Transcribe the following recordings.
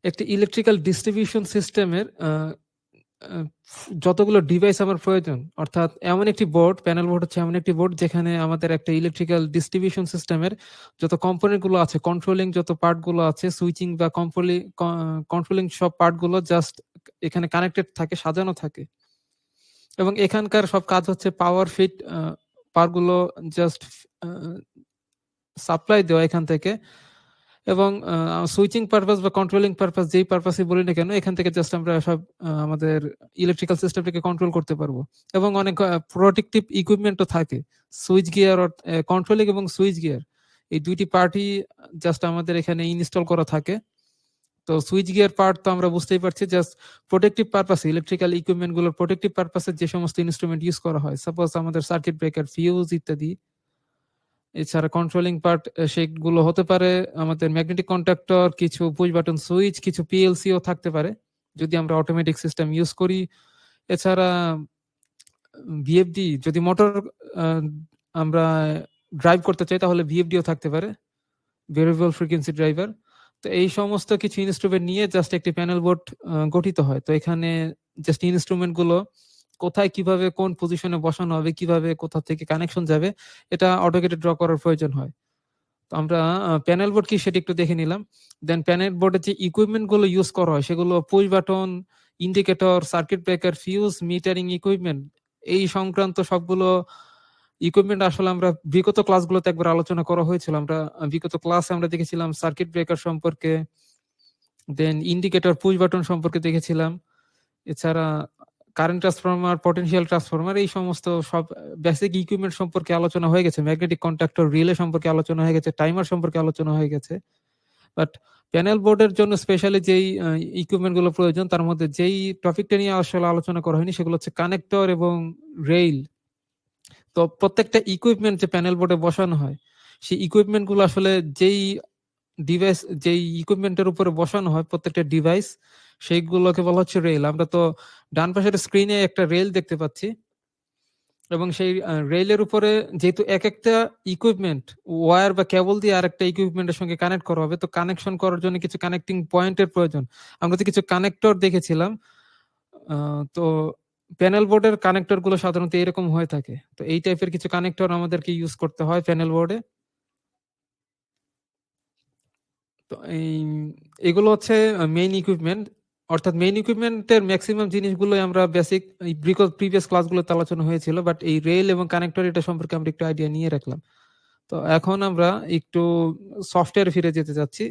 একটি electrical distribution সিস্টেমের যতগুলো ডিভাইস আমার প্রয়োজন, অর্থাৎ এমন একটি বোর্ড, প্যানেল বোর্ড হচ্ছে এমন একটি বোর্ড যেখানে আমাদের একটা ইলেকট্রিক্যাল ডিস্ট্রিবিউশন সিস্টেমের যত কম্পোনেন্ট গুলো আছে, কন্ট্রোলিং যত পার্ট গুলো আছে, সুইচিং বা কন্ট্রোলিং সব পার্ট গুলো জাস্ট এখানে কানেক্টেড থাকে, সাজানো থাকে। এবং এখানকার সব কাজ হচ্ছে পাওয়ার ফিট পাওয়ার গুলো জাস্ট সাপ্লাই দেওয়া এখান থেকে, এবং সুইচিং পারপাস বা কন্ট্রোলিং পারপাস যেই পারপাসই বলি না কেন, এখান থেকে জাস্ট আমরা সব আমাদের ইলেকট্রিক্যাল সিস্টেমটাকে কন্ট্রোল করতে পারবো। এবং অনেক প্রোটেক্টিভ ইকুইপমেন্টও থাকে, সুইচ গিয়ার, কন্ট্রোলিং এবং সুইচ গিয়ার, এই দুইটি পার্টই জাস্ট আমাদের এখানে ইনস্টল করা থাকে। তো সুইচ গিয়ার পার্ট তো আমরা বুঝতেই পারছি, জাস্ট প্রোটেক্টিভ পারপাসে, ইলেকট্রিক্যাল ইকুইপমেন্ট গুলোর প্রোটেক্টিভ পারপাসে যে সমস্ত ইনস্ট্রুমেন্ট ইউজ করা হয়, সাপোজ আমাদের সার্কিট ব্রেকার, ফিউজ ইত্যাদি। এছাড়া কন্ট্রোলিং পার্ট সেগুলো হতে পারে আমাদের ম্যাগনেটিক কন্ট্যাক্টর, কিছু পুশ বাটন সুইচ, কিছু পিএলসিও থাকতে পারে যদি আমরা অটোমেটিক সিস্টেম ইউজ করি। এছাড়া ভিএফডি, যদি মোটর আমরা ড্রাইভ করতে চাই তাহলে ভিএফডিও থাকতে পারে, ভেরিয়েবল ফ্রিকোয়েন্সি ড্রাইভার। তো এই সমস্ত কিছু ইনস্ট্রুমেন্ট নিয়ে জাস্ট একটি প্যানেল বোর্ড গঠিত হয়। তো এখানে জাস্ট ইনস্ট্রুমেন্ট গুলো কোথায় কিভাবে কোন পজিশনে বসানো হবে, কিভাবে কোথা থেকে কানেকশন যাবে, এটা অটোকেটে ড্র করার প্রয়োজন হয়। তো আমরা প্যানেল বোর্ড কি সেটা একটু দেখে নিলাম। দেন প্যানেল বোর্ডে যে ইকুইপমেন্ট গুলো ইউজ করা হয় সেগুলো push button, indicator, circuit breaker, fuse, metering equipment, এই সংক্রান্ত সবগুলো ইকুইপমেন্ট আসলে আমরা বিগত ক্লাসগুলোতে একবার আলোচনা করা হয়েছিল। আমরা বিগত ক্লাসে আমরা দেখেছিলাম সার্কিট ব্রেকার সম্পর্কে, দেন ইন্ডিকেটর, পুশ বাটন সম্পর্কে দেখেছিলাম। এছাড়া কারেন্ট ট্রান্সফরমার, পটেনশিয়াল ট্রান্সফরমার, এই সমস্ত সব বেসিক ইকুইপমেন্ট সম্পর্কে আলোচনা হয়ে গেছে। ম্যাগনেটিক কন্ট্যাক্টর, রিলে সম্পর্কে আলোচনা হয়ে গেছে, টাইমার সম্পর্কে আলোচনা হয়ে গেছে। বাট প্যানেল বোর্ডের জন্য স্পেশালি যেই ইকুইপমেন্ট গুলো প্রয়োজন, তার মধ্যে যেই টপিকটা নিয়ে আসলে আলোচনা করা হয়নি সেগুলো হচ্ছে কানেক্টর এবং রেইল। তো প্রত্যেকটা ইকুইপমেন্ট যে প্যানেল বোর্ডে বসানো হয়, সেই ইকুইপমেন্ট গুলো আসলে যেই ডিভাইস, যেই ইকুইপমেন্টের উপরে বসানো হয় প্রত্যেকটা ডিভাইস, সেইগুলোকে বলা হচ্ছে রেল। আমরা তো ডান পাশের স্ক্রিনে একটা রেল দেখতে পাচ্ছি, এবং সেই রেলের উপরে যেহেতু এক একটা ইকুইপমেন্ট ওয়্যার বা কেবল দিয়ে আরেকটা ইকুইপমেন্টের সঙ্গে কানেক্ট করা হবে, তো কানেকশন করার জন্য কিছু কানেক্টিং পয়েন্টের প্রয়োজন। আমরা তো কিছু কানেক্টর দেখেছিলাম। তো প্যানেল বোর্ডের কানেক্টর গুলো সাধারণত এরকম হয়ে থাকে। তো এই টাইপের কিছু কানেক্টর আমাদেরকে ইউজ করতে হয় প্যানেল বোর্ডে। তো এগুলো হচ্ছে মেইন ইকুইপমেন্ট, অর্থাৎ মেইন ইকুইপমেন্টের ম্যাক্সিমাম জিনিসগুলোই আমরা বেসিক প্রিভিয়াস ক্লাসগুলোতে আলোচনা হয়েছিল, বাট এই রেল এবং কানেক্টর এটা সম্পর্কে আমরা একটু আইডিয়া নিয়ে রাখলাম। তো এখন আমরা একটু সফটওয়্যার ফিরে যেতে চাচ্ছি।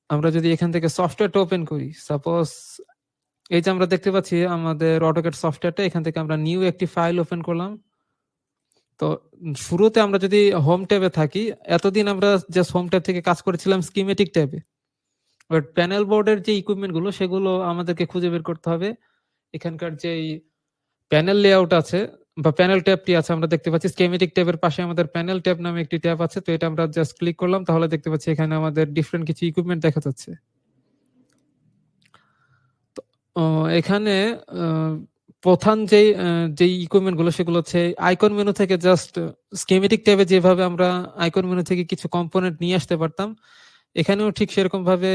আমরা যদি এখান থেকে সফটওয়্যারটা ওপেন করি, সাপোজ এই যে আমরা দেখতে পাচ্ছি আমাদের অটোক্যাড সফটওয়্যারটা, এখান থেকে আমরা নিউ একটি ফাইল ওপেন করলাম। তো শুরুতে আমরা যদি হোম ট্যাবে থাকি, এতদিন আমরা জাস্ট হোম ট্যাব থেকে কাজ করেছিলাম স্কিমেটিক ট্যাবে। বাট প্যানেল বোর্ডের যে ইকুইপমেন্ট গুলো সেগুলো আমাদেরকে খুঁজে বের করতে হবে। এখানকার যে প্যানেল লেআউট আছে বা প্যানেল ট্যাবটি আছে, আমরা দেখতে পাচ্ছি স্কিমেটিক ট্যাবের পাশে আমাদের প্যানেল ট্যাব নামে একটি ট্যাব আছে। তো এটা আমরা জাস্ট ক্লিক করলাম, তাহলে দেখতে পাচ্ছি এখানে আমাদের ডিফারেন্ট কিছু ইকুইপমেন্ট দেখা যাচ্ছে। তো এখানে প্রধান যেই ইকুইপমেন্ট গুলো সেগুলো হচ্ছে আইকন মেনু থেকে, জাস্ট স্কিমেটিক ট্যাবে যেভাবে আমরা আইকন মেনু থেকে কিছু কম্পোনেন্ট নিয়ে আসতে পারতাম, এখানেও ঠিক সেরকম ভাবে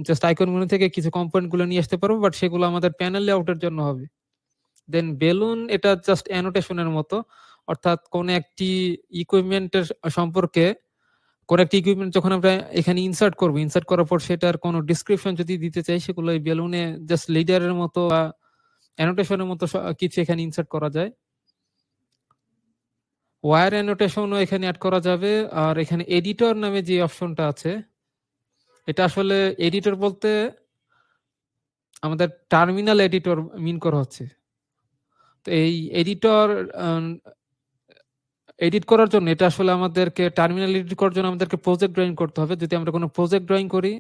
জাস্ট আইকন মেনু থেকে কিছু কম্পোনেন্ট গুলো নিয়ে আসতে পারবো, বাট সেগুলো আমাদের প্যানেল লেআউটের জন্য হবে। দেন বেলুন, এটা জাস্ট অ্যানোটেশনের মতো, অর্থাৎ কোন একটি ইকুইপমেন্টের সম্পর্কে, কোন একটি ইকুইপমেন্ট যখন আমরা এখানে ইনসার্ট করব, ইনসার্ট করার পর সেটার কোনো ডিসক্রিপশন যদি দিতে চাই, সেগুলো এই বেলুনে জাস্ট লিডারের মতো বা অ্যানোটেশনের মতো কিছু এখানে ইনসার্ট করা যায়। ওয়্যার অ্যানোটেশনও এখানে অ্যাড করা যাবে। আর এখানে এডিটর নামে যে অপশনটা আছে, এটা আসলে এডিটর বলতে আমাদের টার্মিনাল এডিটর মিন করা হচ্ছে। তো এই এডিটর এডিট করার জন্য, এটা আসলে আমাদেরকে টার্মিনাল এডিট করার জন্য আমাদেরকে প্রজেক্ট ড্রয়িং করতে হবে। যদি আমরা কোনো প্রজেক্ট ড্রয়িং করি,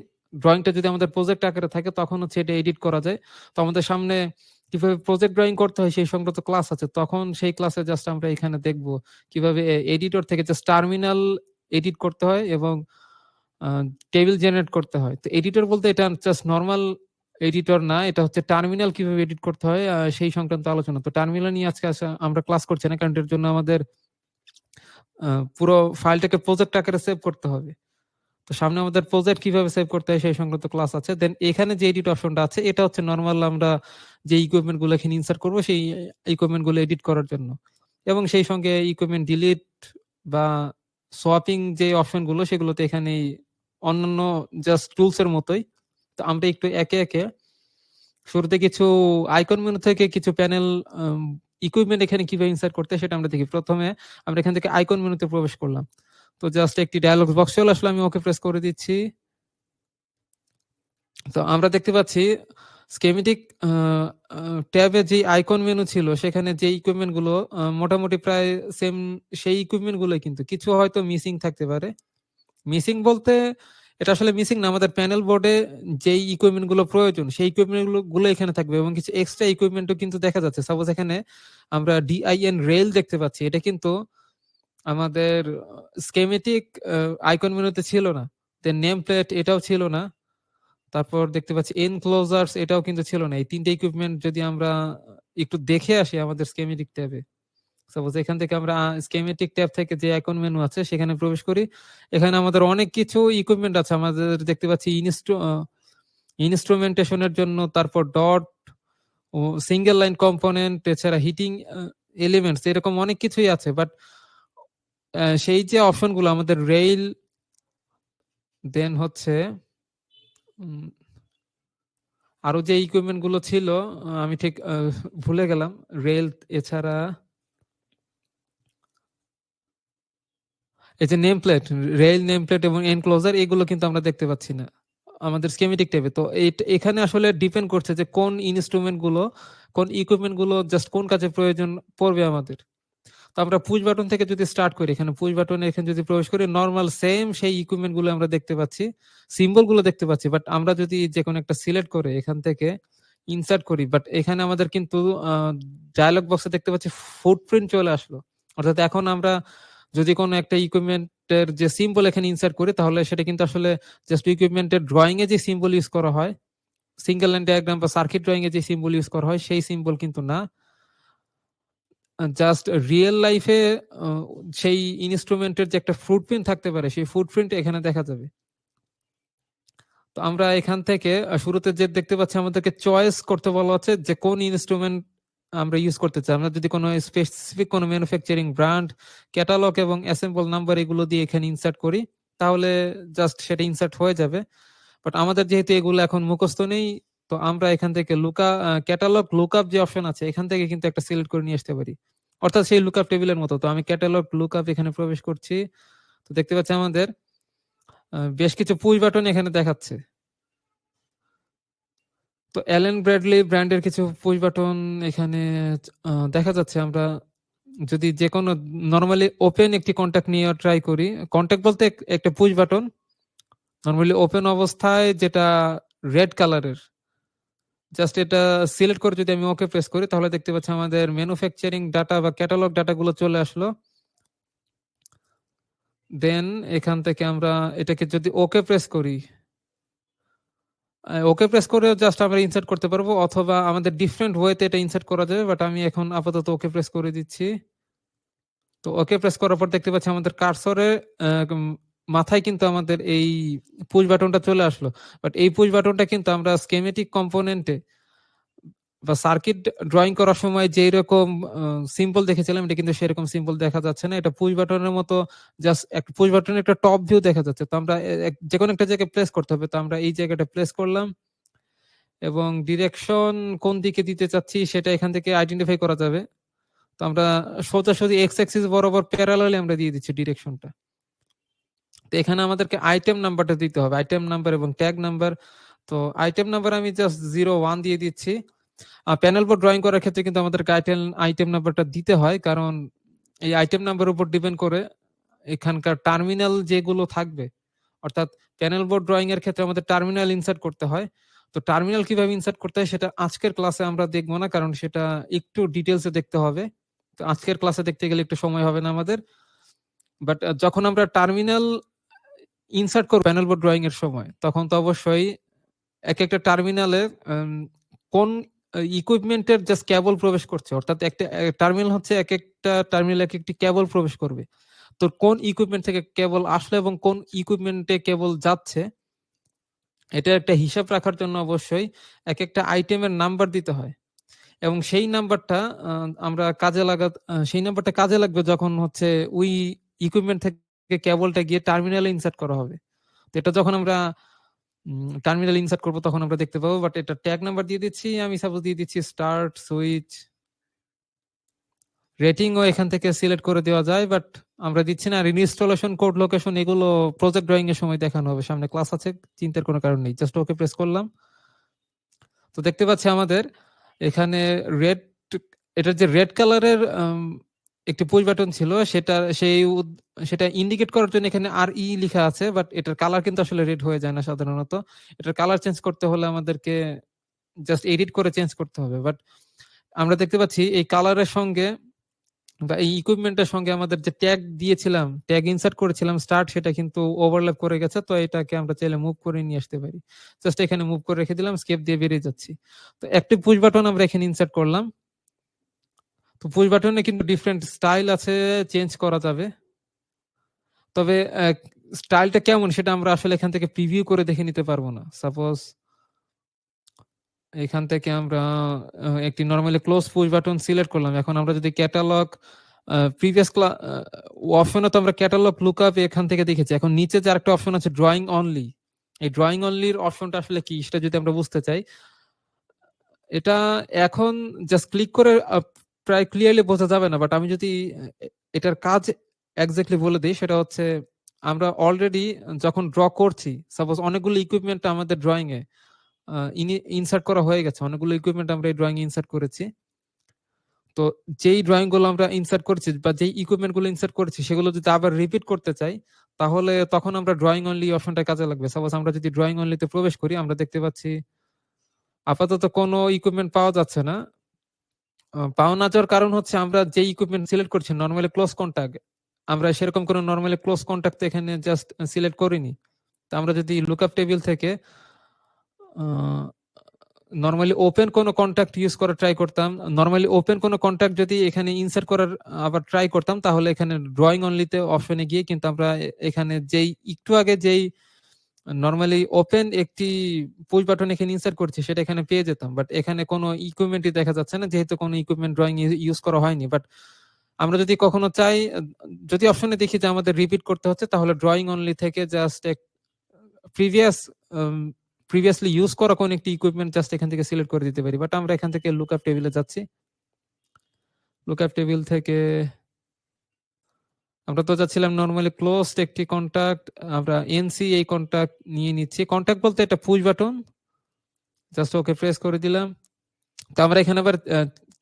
ড্রয়িংটা যদি আমাদের প্রজেক্ট আকারে থাকে, তখন হচ্ছে এটা এডিট করা যায়। তো আমাদের সামনে কিভাবে প্রজেক্ট ড্রয়িং করতে হয় সেই সংক্রান্ত ক্লাস আছে, তখন সেই ক্লাসে জাস্ট আমরা এখানে দেখব কিভাবে এডিটর থেকে জাস্ট টার্মিনাল এডিট করতে হয় এবং টেবিল জেনারেট করতে হয়। তো এডিটর বলতে এটা জাস্ট নর্মাল এডিটর না, এটা হচ্ছে টার্মিনাল কিভাবে এডিট করতে হয় সেই সংক্রান্ত আলোচনা। তো টার্মিনাল নিয়ে আজকে আমরা ক্লাস করছি না, কারণ এর জন্য আমাদের পুরো ফাইলটাকে প্রজেক্ট আকারে সেভ করতে হবে। তো সামনে আমাদের প্রজেক্ট কিভাবে সেভ করতে হয় সেই সংক্রান্ত ক্লাস আছে। দেন এখানে যে এডিট অপশনটা আছে এটা হচ্ছে নর্মাল আমরা যে ইকুইপমেন্ট গুলো এখানে ইনসার্ট করবো সেই ইকুইপমেন্ট গুলো এডিট করার জন্য, এবং সেই সঙ্গে ইকুইপমেন্ট ডিলিট বা সোয়াপিং যে অপশন গুলো সেগুলোতে এখানে অন্যান্য জাস্ট টুলস এর মতোই। তো আমরা একটু একে একে শুরুতে কিছু আইকন মেনু থেকে কিছু প্যানেল ইকুইপমেন্ট এখানে কিভাবে ইনসার্ট করতে সেটা আমরা দেখি। প্রথমে আমরা এখান থেকে আইকন মেনুতে প্রবেশ করলাম। তো জাস্ট একটি ডায়ালগ বক্স চলে আসলে আমি ওকে প্রেস করে দিচ্ছি। তো আমরা দেখতে পাচ্ছি স্কেমেটিক ট্যাবে যে আইকন মেনু ছিল সেখানে যে ইকুইপমেন্ট গুলো মোটামুটি প্রায় সেম সেই ইকুইপমেন্ট গুলোই, কিন্তু কিছু হয়তো মিসিং থাকতে পারে। মিসিং বলতে এটা আসলে মিসিং না, আমাদের প্যানেল বোর্ডে যেই ইকুইপমেন্ট গুলো প্রয়োজন সেই ইকুইপমেন্ট গুলো এখানে থাকবে, এবং কিছু এক্সট্রা ইকুইপমেন্টও কিন্তু দেখা যাচ্ছে। সাপোজ এখানে আমরা ডিআইএন রেল দেখতে পাচ্ছি, এটা কিন্তু আমাদের স্কেমেটিক আইকন মেনুতে ছিল না। দেন নেম প্লেট এটাও ছিল না। তারপর দেখতে পাচ্ছি এনক্লোজার্স এটাও কিন্তু ছিল না। এই তিনটে ইকুইপমেন্ট যদি আমরা একটু দেখে আসি আমাদের স্কেমেটিক ট্যাবে, সাপোজ এখান থেকে আমরা স্কেমেটিক ট্যাব থেকে যে আইকন মেনু আছে সেখানে প্রবেশ করি। এখানে আমাদের অনেক কিছু ইকুইপমেন্ট আছে। আমাদের দেখতে পাচ্ছি ইনস্ট্রুমেন্টেশনের জন্য, তারপর ডট ও সিঙ্গেল লাইন কম্পোনেন্ট, এছাড়া হিটিং এলিমেন্টস, এরকম অনেক কিছুই আছে। বাট সেই যে অপশনগুলো আমাদের রেইল, দেন হচ্ছে আরো যে ইকুইপমেন্ট গুলো ছিল আমি ঠিক ভুলে গেলাম, রেল, এছাড়া এই যে name plate, rail name plate এবং এনক্লোজার, এগুলো কিন্তু আমরা দেখতে পাচ্ছি না আমাদের স্কেমেটিক ট্যাবে। তো এখানে আসলে ডিপেন্ড করছে যে কোন ইনস্ট্রুমেন্ট গুলো, কোন ইকুইপমেন্ট গুলো জাস্ট কোন কাজে প্রয়োজন পড়বে আমাদের। তো আমরা পুশ বাটন থেকে যদি স্টার্ট করি, এখানে পুশ বাটনে এখানে যদি প্রবেশ করি, নর্মাল সেম সেই ইকুইপমেন্ট গুলো আমরা দেখতে পাচ্ছি, সিম্বল গুলো দেখতে পাচ্ছি। বাট আমরা যদি যে কোনো একটা সিলেক্ট করে এখান থেকে ইনসার্ট করি, বাট এখানে আমাদের কিন্তু ডায়ালগ বক্সে দেখতে পাচ্ছি ফুটপ্রিন্ট চলে আসলো। অর্থাৎ এখন আমরা যদি কোনো একটা ইকুইপমেন্টের যে সিম্বল এখানে ইনসার্ট করি, তাহলে সেটা কিন্তু আসলে জাস্ট ইকুইপমেন্টের ড্রয়িং এ যে সিম্বল ইউজ করা হয়, সিঙ্গেল লাইন ডায়াগ্রাম বা সার্কিট ড্রয়িং এ যে সিম্বল ইউজ করা হয় সেই সিম্বল কিন্তু না, জাস্ট রিয়েল লাইফে সেই ইনস্ট্রুমেন্টের যে একটা ফুটপ্রিন্ট থাকতে পারে সেই ফুটপ্রিন্ট এখানে দেখা যাবে। তো আমরা এখান থেকে শুরুতে যে দেখতে পাচ্ছি আমাদেরকে চয়েস করতে বলা হচ্ছে যে কোন ইনস্ট্রুমেন্ট আমরা ইউজ করতে চাই। আমরা যদি কোনো স্পেসিফিক কোনো ম্যানুফ্যাকচারিং ব্র্যান্ড, ক্যাটালগ এবং অ্যাসেম্বল নাম্বার এগুলো দিয়ে এখানে ইনসার্ট করি, তাহলে জাস্ট সেটা ইনসার্ট হয়ে যাবে। বাট আমাদের যেহেতু এগুলো এখন মুখস্থ নেই, তো আমরা এখান থেকে ক্যাটালগ লুকআপ যে অপশন আছে এখান থেকে কিন্তু একটা সিলেক্ট করে নিয়ে আসতে পারি, অর্থাৎ সেই লুকআপ টেবিলের মতো। তো আমি ক্যাটালগ লুকআপ এখানে প্রবেশ করছি। তো দেখতে পাচ্ছি আমাদের বেশ কিছু পুশ বাটন এখানে দেখাচ্ছে। তো অ্যালেন ব্র্যাডলি ব্র্যান্ডের কিছু পুশ বাটন এখানে দেখা যাচ্ছে। আমরা যদি যে কোনো নরমালি ওপেন একটি কন্ট্যাক্ট নিয়ে ট্রাই করি, কন্ট্যাক্ট বলতে একটা পুশ বাটন নরমালি ওপেন অবস্থায় যেটা রেড কালারের, জাস্ট এটা সিলেক্ট করে যদি আমি ওকে প্রেস করি, তাহলে দেখতে পাচ্ছি আমাদের ম্যানুফ্যাকচারিং ডাটা বা ক্যাটালগ ডাটাগুলো চলে আসলো। দেন এখান থেকে আমরা এটাকে যদি ওকে প্রেস করি, ওকে প্রেস করে জাস্ট আমরা ইনসার্ট করতে পারবো, অথবা আমাদের ডিফারেন্ট ওয়েতে এটা ইনসার্ট করা যাবে। বাট আমি এখন আপাতত ওকে প্রেস করে দিচ্ছি। তো ওকে প্রেস করার পর দেখতে পাচ্ছি আমাদের কার্সরের মাথায় কিন্তু আমাদের এই পুশ বাটনটা চলে আসলো। বাট এই পুশ বাটনটা কিন্তু আমরা স্কেমেটিক কম্পোনেন্টে বা সার্কিট ড্রয়িং করার সময় যেই রকম সিম্বল দেখেছিলাম, এটা কিন্তু সেরকম সিম্বল দেখা যাচ্ছে না। এটা পুশ বাটনের মতো জাস্ট একটা পুশ বাটনের একটা টপ ভিউ দেখা যাচ্ছে। তো আমরা যে কোনো একটা জায়গায় প্লেস করতে হবে। তো আমরা এই জায়গাটা প্লেস করলাম, এবং ডিরেকশন কোন দিকে দিতে চাচ্ছি সেটা এখান থেকে আইডেন্টিফাই করা যাবে। তো আমরা সোজাসুজি এক্স অ্যাক্সিস বরাবর প্যারালালি আমরা দিয়ে দিচ্ছি ডিরেকশনটা। তো এখানে আমাদেরকে আইটেম নাম্বারটা দিতে হবে, আইটেম নাম্বার এবং ট্যাগ নাম্বার। তো আইটেম নাম্বার আমি জাস্ট 01 দিয়ে দিচ্ছি। প্যানেল বোর্ড ড্রয়িং করার ক্ষেত্রে কিন্তু আমাদেরকে আইটেম নাম্বারটা দিতে হয়, কারণ এই আইটেম নাম্বার উপর ডিপেন্ড করে এখানকার টার্মিনাল যেগুলো থাকবে। অর্থাৎ প্যানেল বোর্ড ড্রয়িং এর ক্ষেত্রে আমাদের টার্মিনাল ইনসার্ট করতে হয়। তো টার্মিনাল কিভাবে ইনসার্ট করতে হয় সেটা আজকের ক্লাসে আমরা দেখবো না, কারণ সেটা একটু ডিটেলসে দেখতে হবে। তো আজকের ক্লাসে দেখতে গেলে একটু সময় হবে না আমাদের। বাট যখন আমরা টার্মিনাল ইনসার্ট করব প্যানেল বোর্ড ড্রয়িং এর সময়, তখন তো অবশ্যই এক একটা টার্মিনালে কোন ইকুইপমেন্টের জাস্ট কেবল প্রবেশ করছে, অর্থাৎ একটা টার্মিনাল হচ্ছে এক একটা টার্মিনাল এক একটি কেবল প্রবেশ করবে। তোর কোন ইকুইপমেন্ট থেকে কেবল আসলো এবং কোন ইকুইপমেন্টে কেবল যাচ্ছে, এটা একটা হিসাব রাখার জন্য অবশ্যই এক একটা আইটেমের নাম্বার দিতে হয়। এবং সেই নাম্বারটা আমরা সেই নাম্বারটা কাজে লাগবে যখন হচ্ছে ওই ইকুইপমেন্ট থেকে কেবলটা গিয়ে টার্মিনালে ইনসার্ট করা হবে। তো এটা যখন আমরা টার্মিনাল ইনসার্ট করবো তখন আমরা দেখতে পাবো। বাট এটা ট্যাগ নাম্বার দিয়ে দিচ্ছি, আমি সাপোজ দিয়ে দিচ্ছি স্টার্ট সুইচ। রেটিংও এখান থেকে সিলেক্ট করে দেওয়া যায়, বাট আমরা দিচ্ছি না। ইনস্টলেশন কোড লোকেশন এগুলো প্রজেক্ট ড্রয়িং এর সময় দেখানো হবে, সামনে ক্লাস আছে, চিন্তার কোনো কারণ নেই। জাস্ট ওকে প্রেস করলাম। তো দেখতে পাচ্ছি আমাদের এখানে রেড, এটার যে রেড কালারের একটি পুশ বাটন ছিল সেটা ইন্ডিকেট করার জন্য এখানে আর ই লেখা আছে, বাট এটার কালার কিন্তু আসলে রেড হয়ে যায় না সাধারণত। এটার কালার চেঞ্জ করতে হলে আমাদেরকে জাস্ট এডিট করে চেঞ্জ করতে হবে। বাট আমরা দেখতে পাচ্ছি এই কালারের সঙ্গে বা এই ইকুইপমেন্টের সঙ্গে আমাদের যে ট্যাগ দিয়েছিলাম, ট্যাগ ইনসার্ট করেছিলাম স্টার্ট, সেটা কিন্তু ওভারল্যাপ করে গেছে। তো এটাকে আমরা চাইলে মুভ করে নিয়ে আসতে পারি। জাস্ট এখানে মুভ করে রেখে দিলাম, স্কেপ দিয়ে বেরিয়ে যাচ্ছি। তো একটি পুশ বাটন আমরা এখানে ইনসার্ট করলাম। তো পুশ বাটনে কিন্তু ডিফারেন্ট স্টাইল আছে, চেঞ্জ করা যাবে। তবে স্টাইলটা কেমন সেটা আমরা আসলে এখান থেকে প্রিভিউ করে দেখে নিতে পারবো না। সাপোজ এখান থেকে আমরা একটি normally close push button select করলাম। এখন আমরা যদি ক্যাটালগ প্রিভিয়াস অপশনে তো আমরা ক্যাটালগ লুকআপ এখান থেকে দেখেছি। এখন নিচে যে আরেকটা অপশন আছে ড্রয়িং অনলি, এই ড্রয়িং অনলির অপশনটা আসলে কি সেটা যদি আমরা বুঝতে চাই, এটা এখন জাস্ট ক্লিক করে প্রায় ক্লিয়ারলি বোঝা যাবে না। বাট আমি যদি এটার কাজ এক্স্যাক্টলি বলে দিই, সেটা হচ্ছে আমরা অলরেডি যখন ড্র করছি, সাপোজ অনেকগুলো ইকুইপমেন্ট আমাদের ড্রয়িং এ ইনসার্ট করা হয়ে গেছে, অনেকগুলো ইকুইপমেন্ট আমরা এই ড্রয়িং ইনসার্ট করেছি। তো যেই ড্রয়িং গুলো আমরা ইনসার্ট করেছি বা যেই ইকুইপমেন্ট গুলো ইনসার্ট করেছি সেগুলো যদি আবার রিপিট করতে চাই, তাহলে তখন আমরা ড্রয়িং অনলি অপশনটা কাজে লাগবে। সাপোজ আমরা যদি ড্রয়িং অনলিতে প্রবেশ করি, আমরা দেখতে পাচ্ছি আপাতত কোনো ইকুইপমেন্ট পাওয়া যাচ্ছে না। পাওয়া না যাওয়ার কারণ হচ্ছে আমরা যে ইকুইপমেন্ট সিলেক্ট করছি নরমালি ক্লোজ কন্টাক্ট, আমরা সেরকম কোনো নরমালি ক্লোজ কন্টাক্ট এখানে জাস্ট সিলেক্ট করিনি। তো আমরা যদি লুকআপ টেবিল থেকে নরমালি ওপেন কোনো কন্টাক্ট ইউজ করে ট্রাই করতাম, নরমালি ওপেন কোনো কন্টাক্ট যদি এখানে ইনসার্ট করার আবার ট্রাই করতাম, তাহলে এখানে ড্রয়িং অনলিতে অপশনে গিয়ে কিন্তু আমরা এখানে যেই একটু আগে যেই নরমালি ওপেন একটি পুশ বাটন এখানে ইনসার্ট করছি সেটা এখানে পেয়ে যেতাম। বাট এখানে কোনো ইকুইপমেন্টই দেখা যাচ্ছে না, যেহেতু কোনো ইকুইপমেন্ট ড্রয়িং ইউজ করা হয়নি। বাট আমরা যদি কখনো চাই, যদি অপশনে দেখি যে আমাদের রিপিট করতে হচ্ছে, তাহলে ড্রয়িং অনলি থেকে জাস্ট প্রিভিয়াসলি ইউজ করা কোন একটি ইকুইপমেন্ট জাস্ট এখান থেকে সিলেক্ট করে দিতে পারি। বাট আমরা এখান থেকে লুকআপ টেবিলে যাচ্ছি। লুকআপ টেবিল থেকে আমরা তো যাচ্ছিলাম নরমালি ক্লোজড একটি কন্টাক্ট, আমরা এনসি এই কন্টাক্ট নিয়ে নিচ্ছি। কন্টাক্ট বলতে এটা push button, just okay press করে দিলাম। তো আমরা এখানে আবার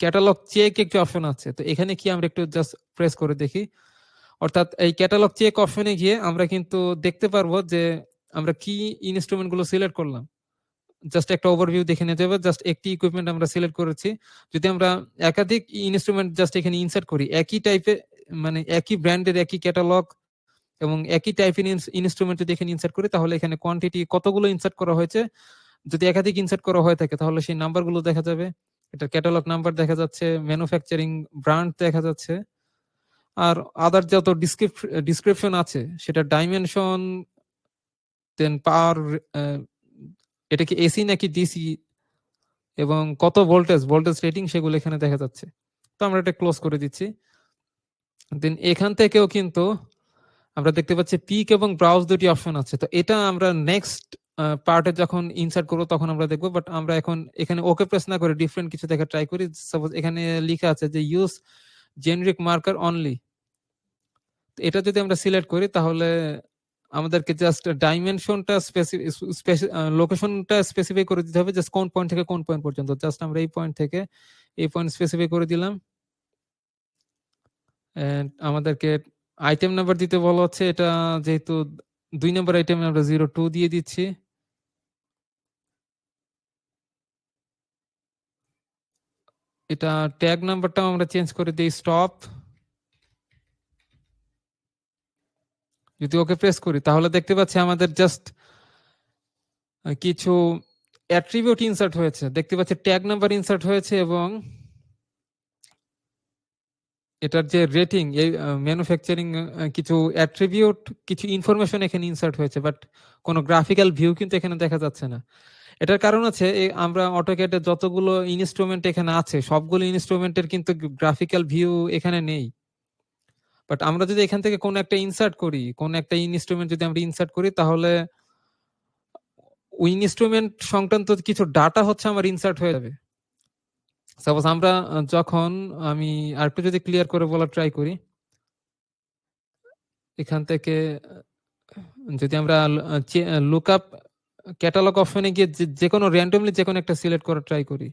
ক্যাটালগ চেক একটি অপশন আছে, তো এখানে কি আমরা একটু জাস্ট প্রেস করে দেখি। অর্থাৎ এই ক্যাটালগ চেক অপশনে গিয়ে আমরা কিন্তু দেখতে পারবো যে আমরা কি ইনস্ট্রুমেন্ট গুলো সিলেক্ট করলাম। জাস্ট একটা ওভারভিউ দেখে নিতে হবে। জাস্ট একটি ইকুইপমেন্ট আমরা সিলেক্ট করেছি, যদি আমরা একাধিক ইনস্ট্রুমেন্ট জাস্ট এখানে ইনসার্ট করি, একই টাইপের মানে একই ব্র্যান্ডের একই ক্যাটালগ এবং একই টাইপের ইনস্ট্রুমেন্ট যদি এখানে ইনসার্ট করি, তাহলে এখানে কোয়ান্টিটি কতগুলো ইনসার্ট করা হয়েছে, যদি একাধিক ইনসার্ট করা হয়ে থাকে তাহলে সেই নাম্বারগুলো দেখা যাবে। এটা ক্যাটালগ নাম্বার দেখা যাচ্ছে, ম্যানুফ্যাকচারিং ব্র্যান্ড দেখা যাচ্ছে, আর আদার যত ডিসক্রিপশন আছে সেটা ডাইমেনশন, দেন পাওয়ার, এটা কি এসি নাকি ডিসি, এবং কত ভোল্টেজ রেটিং সেগুলো এখানে দেখা যাচ্ছে। তো আমরা এটা ক্লোজ করে দিচ্ছি। দেন এখান থেকেও কিন্তু আমরা দেখতে পাচ্ছি পিক এবং ব্রাউজ দুটি অপশন আছে। তো এটা আমরা নেক্সট পার্টে যখন ইনসার্ট করবো তখন আমরা দেখবো। বাট আমরা এখন এখানে ওকে প্রেস না করে ডিফারেন্ট কিছু দেখা ট্রাই করি। সাপোজ এখানে লেখা আছে যে ইউজ জেনারিক মার্কার অনলি, এটা যদি আমরা সিলেক্ট করি তাহলে আমাদেরকে জাস্ট ডাইমেনশনটা লোকেশনটা স্পেসিফাই করে দিতে হবে, জাস্ট কোন পয়েন্ট থেকে কোন পয়েন্ট পর্যন্ত। জাস্ট আমরা এই পয়েন্ট থেকে এই পয়েন্ট স্পেসিফাই করে দিলাম। এন্ড আমাদেরকে আইটেম নাম্বার দিতে বলা হচ্ছে, এটা যেহেতু 2 নম্বর আইটেম আমরা 02 দিয়ে দিচ্ছি। এটা ট্যাগ নাম্বারটাও আমরা চেঞ্জ করে দিই স্টপ। যদি ওকে প্রেস করি তাহলে দেখতে পাচ্ছি আমাদের জাস্ট কিছু অ্যাট্রিবিউট ইনসার্ট হয়েছে। দেখতে পাচ্ছি ট্যাগ নাম্বার ইনসার্ট হয়েছে এবং এটার যে রেটিং, এই ম্যানুফ্যাকচারিং কিছু অ্যাট্রিবিউট, কিছু ইনফরমেশন এখানে ইনসার্ট হয়েছে, বাট কোনো গ্রাফিক্যাল ভিউ কিন্তু এখানে দেখা যাচ্ছে না। এটার কারণ আছে আমরা অটোক্যাডে যতগুলো ইনস্ট্রুমেন্ট এখানে আছে সবগুলো ইনস্ট্রুমেন্টের কিন্তু গ্রাফিক্যাল ভিউ এখানে নেই। বাট আমরা যদি এখান থেকে কোনো একটা ইনসার্ট করি, কোনো একটা ইনস্ট্রুমেন্ট যদি আমরা ইনসার্ট করি, তাহলে ওই ইনস্ট্রুমেন্ট সংক্রান্ত কিছু ডাটা হচ্ছে আমার ইনসার্ট হয়ে যাবে। সাপোজ আমরা যখন আমি আরেকটু যদি ক্লিয়ার করে বলার ট্রাই করি, এখান থেকে যদি আমরা লুক আপ ক্যাটালগ অপশনে গিয়ে যে কোনো র্যান্ডমলি যে কোনো একটা সিলেক্ট করার ট্রাই করি,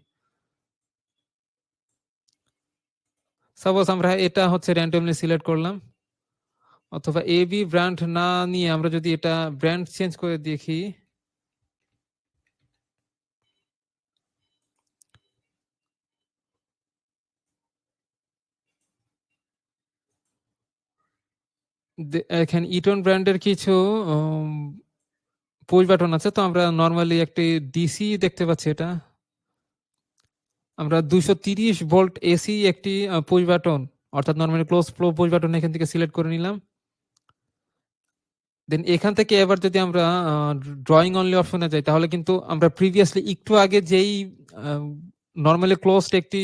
সাপোজ আমরা এটা হচ্ছে র্যান্ডমলি সিলেক্ট করলাম, অথবা এ বি ব্র্যান্ড না নিয়ে আমরা যদি এটা ব্র্যান্ড চেঞ্জ করে দেখি, এখানে ইটন ব্র্যান্ডের কিছু পুশ বাটন আছে। তো আমরা নর্মালি একটি ডিসি দেখতে পাচ্ছি, এটা আমরা 230 ভোল্ট এসি একটি পুশ বাটন, অর্থাৎ normally close flow push button এখান থেকে সিলেক্ট করে নিলাম। দেন এখান থেকে এবার যদি আমরা ড্রয়িং অনলি অপশনে যাই, তাহলে কিন্তু আমরা প্রিভিয়াসলি একটু আগে যেই নর্মালি ক্লোজড একটি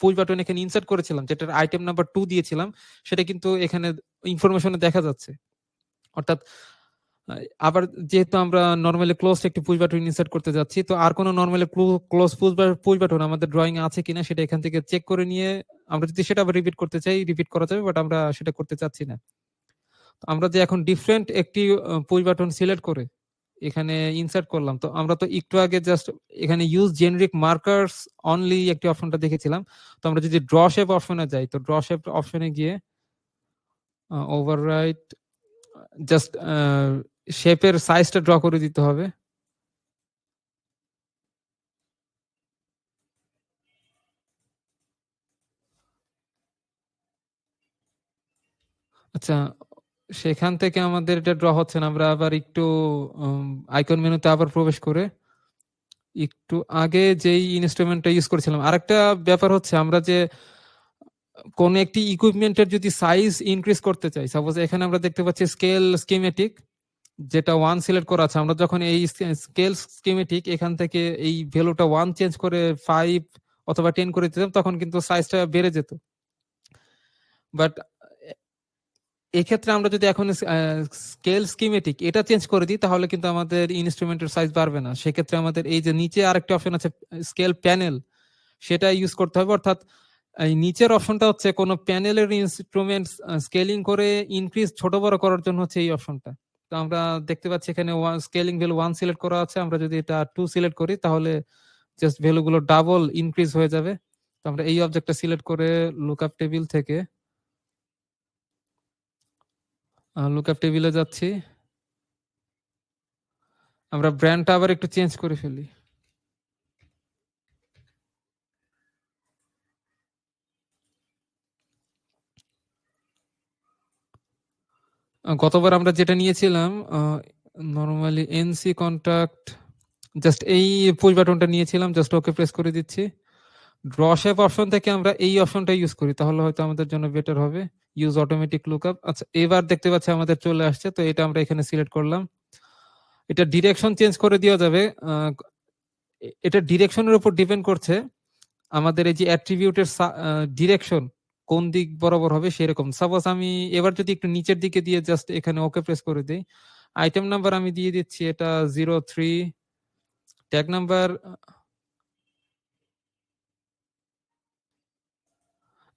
পুশ বাটন এখানে ইনসার্ট করেছিলাম, যেটার আইটেম নাম্বার 2 দিয়েছিলাম, সেটা কিন্তু এখানে ইনফরমেশনে দেখা যাচ্ছে। অর্থাৎ আবার যেহেতু আমরা নর্মালি ক্লোজ একটি পুশ বাটন ইনসার্ট করতে যাচ্ছি, তো আর কোনো নর্মালি ক্লোজ পুশ বাটন আমাদের ড্রয়িং আছে কিনা সেটা এখান থেকে চেক করে নিয়ে আমরা যদি সেটা আবার রিপিট করতে চাই, রিপিট করা যাবে, বাট আমরা সেটা করতে চাচ্ছি না। আমরা যে এখন ডিফারেন্ট একটি পুশ বাটন সিলেক্ট করে এখানে ইনসার্ট করলাম, তো আমরা তো একটু আগে জাস্ট এখানে ইউজ জেনারিক মার্কারস অনলি একটি অপশনটা দেখেছিলাম। তো আমরা যদি ড্র শেপ অপশনে যাই, তো ড্র শেপ অপশনে গিয়ে ওভাররাইট জাস্ট শেপের সাইজটা ড্র করে দিতে হবে। আচ্ছা, সেখান থেকে আমাদের এটা ড্র হচ্ছে না, আমরা আবার একটু আইকন মেনুতে আবার প্রবেশ করে একটু আগে যেই ইনস্ট্রুমেন্টটা ইউজ করেছিলাম। আরেকটা ব্যাপার হচ্ছে, আমরা যে কোন একটি ইকুইপমেন্টের যদি সাইজ ইনক্রিজ করতে চাই, সাপোজ এখানে আমরা দেখতে পাচ্ছি স্কেল স্কিমেটিক, যেটা 1 সিলেক্ট করা আছে। আমরা যখন এই স্কেল স্কিমেটিক এখান থেকে এই ভ্যালুটা 1 চেঞ্জ করে 5 অথবা 10 করে দিতাম, তখন কিন্তু সাইজটা বেড়ে যেত। বাট এক্ষেত্রে আমরা যদি এখন স্কেল স্কিমেটিক এটা চেঞ্জ করে দিই, তাহলে কিন্তু আমাদের ইনস্ট্রুমেন্টের সাইজ বাড়বে না। সেক্ষেত্রে আমাদের এই যে নিচে আরেকটা অপশন আছে স্কেল প্যানেল, সেটা ইউজ করতে হবে। অর্থাৎ এই নিচের অপশনটা হচ্ছে কোন প্যানেলের ইনস্ট্রুমেন্ট স্কেলিং করে ইনক্রিজ ছোট বড় করার জন্য হচ্ছে এই অপশনটা। তো আমরা দেখতে পাচ্ছি এখানে স্কেলিং ভ্যালু 1 সিলেক্ট করা আছে, আমরা যদি এটা 2 সিলেক্ট করি, তাহলে জাস্ট ভ্যালুগুলো ডাবল ইনক্রিজ হয়ে যাবে। তো আমরা এই অবজেক্টটা সিলেক্ট করে লুকআপ টেবিল থেকে লুকআপ টেবিলে যাচ্ছি, আমরা ব্র্যান্ডটা আবার একটু চেঞ্জ করে ফেলি। গতবার আমরা যেটা নিয়েছিলাম নরমালি এনসি কন্টাক্ট, জাস্ট এই পুশ বাটনটা নিয়েছিলাম, জাস্ট ওকে প্রেস করে দিচ্ছি। ড্র শেপ অপশন থেকে আমরা এই অপশনটা ইউজ করি, তাহলে হয়তো আমাদের জন্য বেটার হবে। Use automatic lookup. আচ্ছা, এবার দেখতে পাচ্ছি আমাদের চলে আসছে, তো এটা আমরা এখানে সিলেক্ট করলাম। এটা ডিরেকশন চেঞ্জ করে দেওয়া যাবে। এটা ডিরেকশনের উপর ডিপেন্ড করছে, আমাদের এই যে অ্যাট্রিবিউটের ডিরেকশন কোন দিক বরাবর হবে সেরকম। সাপোজ আমি এবার যদি একটু নিচের দিকে দিয়ে জাস্ট এখানে ওকে প্রেস করে দিই, আইটেম নাম্বার আমি দিয়ে দিচ্ছি এটা 03, ট্যাগ নাম্বার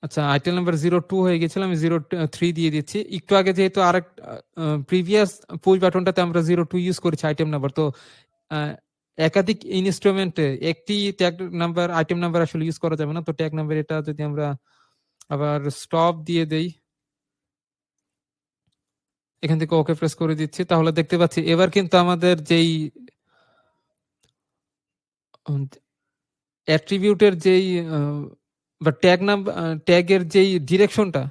আচ্ছা আইটেম নাম্বার 02 হয়ে গেছিল, আমি 03 দিয়ে দিচ্ছি। একটু আগে যেহেতু আরেক প্রিভিয়াস পুশ বাটনটাতে আমরা 02 ইউজ করেছি আইটেম নাম্বার, তো একাধিক ইনস্ট্রুমেন্টে একটি ট্যাগ নাম্বার আইটেম নাম্বার আসলে ইউজ করা যাবে না। তো ট্যাগ নাম্বার এটা যদি আমরা আবার স্টপ দিয়ে দেই, এখান থেকে ওকে প্রেস করে দিচ্ছি, তাহলে দেখতে পাচ্ছি এবার কিন্তু আমাদের যেই অ্যাট্রিবিউটের যেই বা ট্যাগ নাম্বার ট্যাগের যেই ডিরেকশনটা,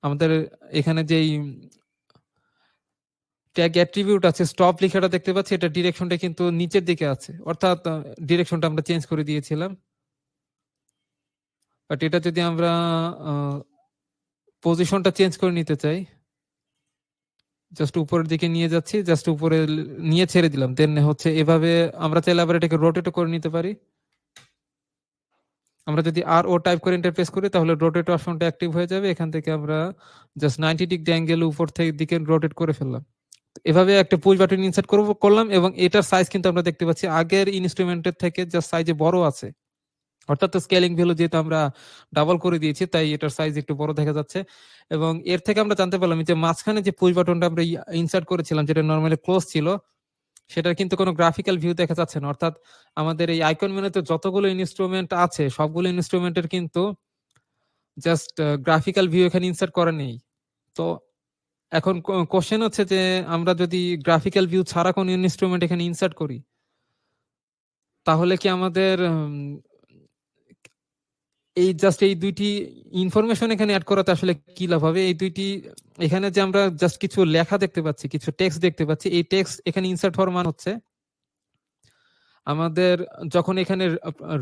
আমাদের এখানে যেই ট্যাগ অ্যাট্রিবিউট আছে স্টপ লেখাটা দেখতে পাচ্ছি, এটা ডিরেকশনটা কিন্তু নিচের দিকে আছে, অর্থাৎ ডিরেকশনটা আমরা চেঞ্জ করে দিয়েছিলাম। বাট এটা যদি আমরা পজিশনটা চেঞ্জ করে নিতে চাই, জাস্ট উপরের দিকে নিয়ে যাচ্ছি, জাস্ট উপরে নিয়ে ছেড়ে দিলাম, দেন হচ্ছে এভাবে আমরা চাইলে আবার এটাকে রোটেটও করে নিতে পারি। আমরা যদি আর ও টাইপ করে এন্টার প্রেস করি তাহলে রোটেট অপশনটা অ্যাক্টিভ হয়ে যাবে। এখান থেকে আমরা জাস্ট 90 ডিগ্রি অ্যাঙ্গেল উপর থেকে দিকে রোটেট করে ফেললাম। এভাবে একটা পুশ বাটন ইনসার্ট করলাম এবং এটার সাইজ কিন্তু আমরা দেখতে পাচ্ছি আগের ইনস্ট্রুমেন্টের থেকে জাস্ট সাইজে বড় আছে, অর্থাৎ স্কেলিং ভ্যালু যেহেতু আমরা ডাবল করে দিয়েছি তাই এটার সাইজ একটু বড় দেখা যাচ্ছে। এবং এর থেকে আমরা জানতে পারলাম যে মাঝখানে যে পুশ বাটনটা আমরা ইনসার্ট করেছিলাম যেটা নরমালি ক্লোজ ছিল, সেটার কিন্তু কোনো গ্রাফিক্যাল ভিউ দেখা যাচ্ছে না। অর্থাৎ আমাদের এই আইকন মেনুতে যতগুলো ইনস্ট্রুমেন্ট আছে সবগুলো ইনস্ট্রুমেন্টের কিন্তু জাস্ট গ্রাফিক্যাল ভিউ এখানে ইনসার্ট করা নেই। তো এখন কোশ্চেন হচ্ছে যে আমরা যদি গ্রাফিক্যাল ভিউ ছাড়া কোন ইনস্ট্রুমেন্ট এখানে ইনসার্ট করি তাহলে কি আমাদের এই জাস্ট এই দুইটি ইনফরমেশন এখানে অ্যাড করাতে আসলে কি লাভ হবে? এই দুইটি এখানে যে আমরা জাস্ট কিছু লেখা দেখতে পাচ্ছি, কিছু টেক্সট দেখতে পাচ্ছি, এই টেক্সট এখানে ইনসার্ট হওয়ার মান হচ্ছে আমাদের যখন এখানে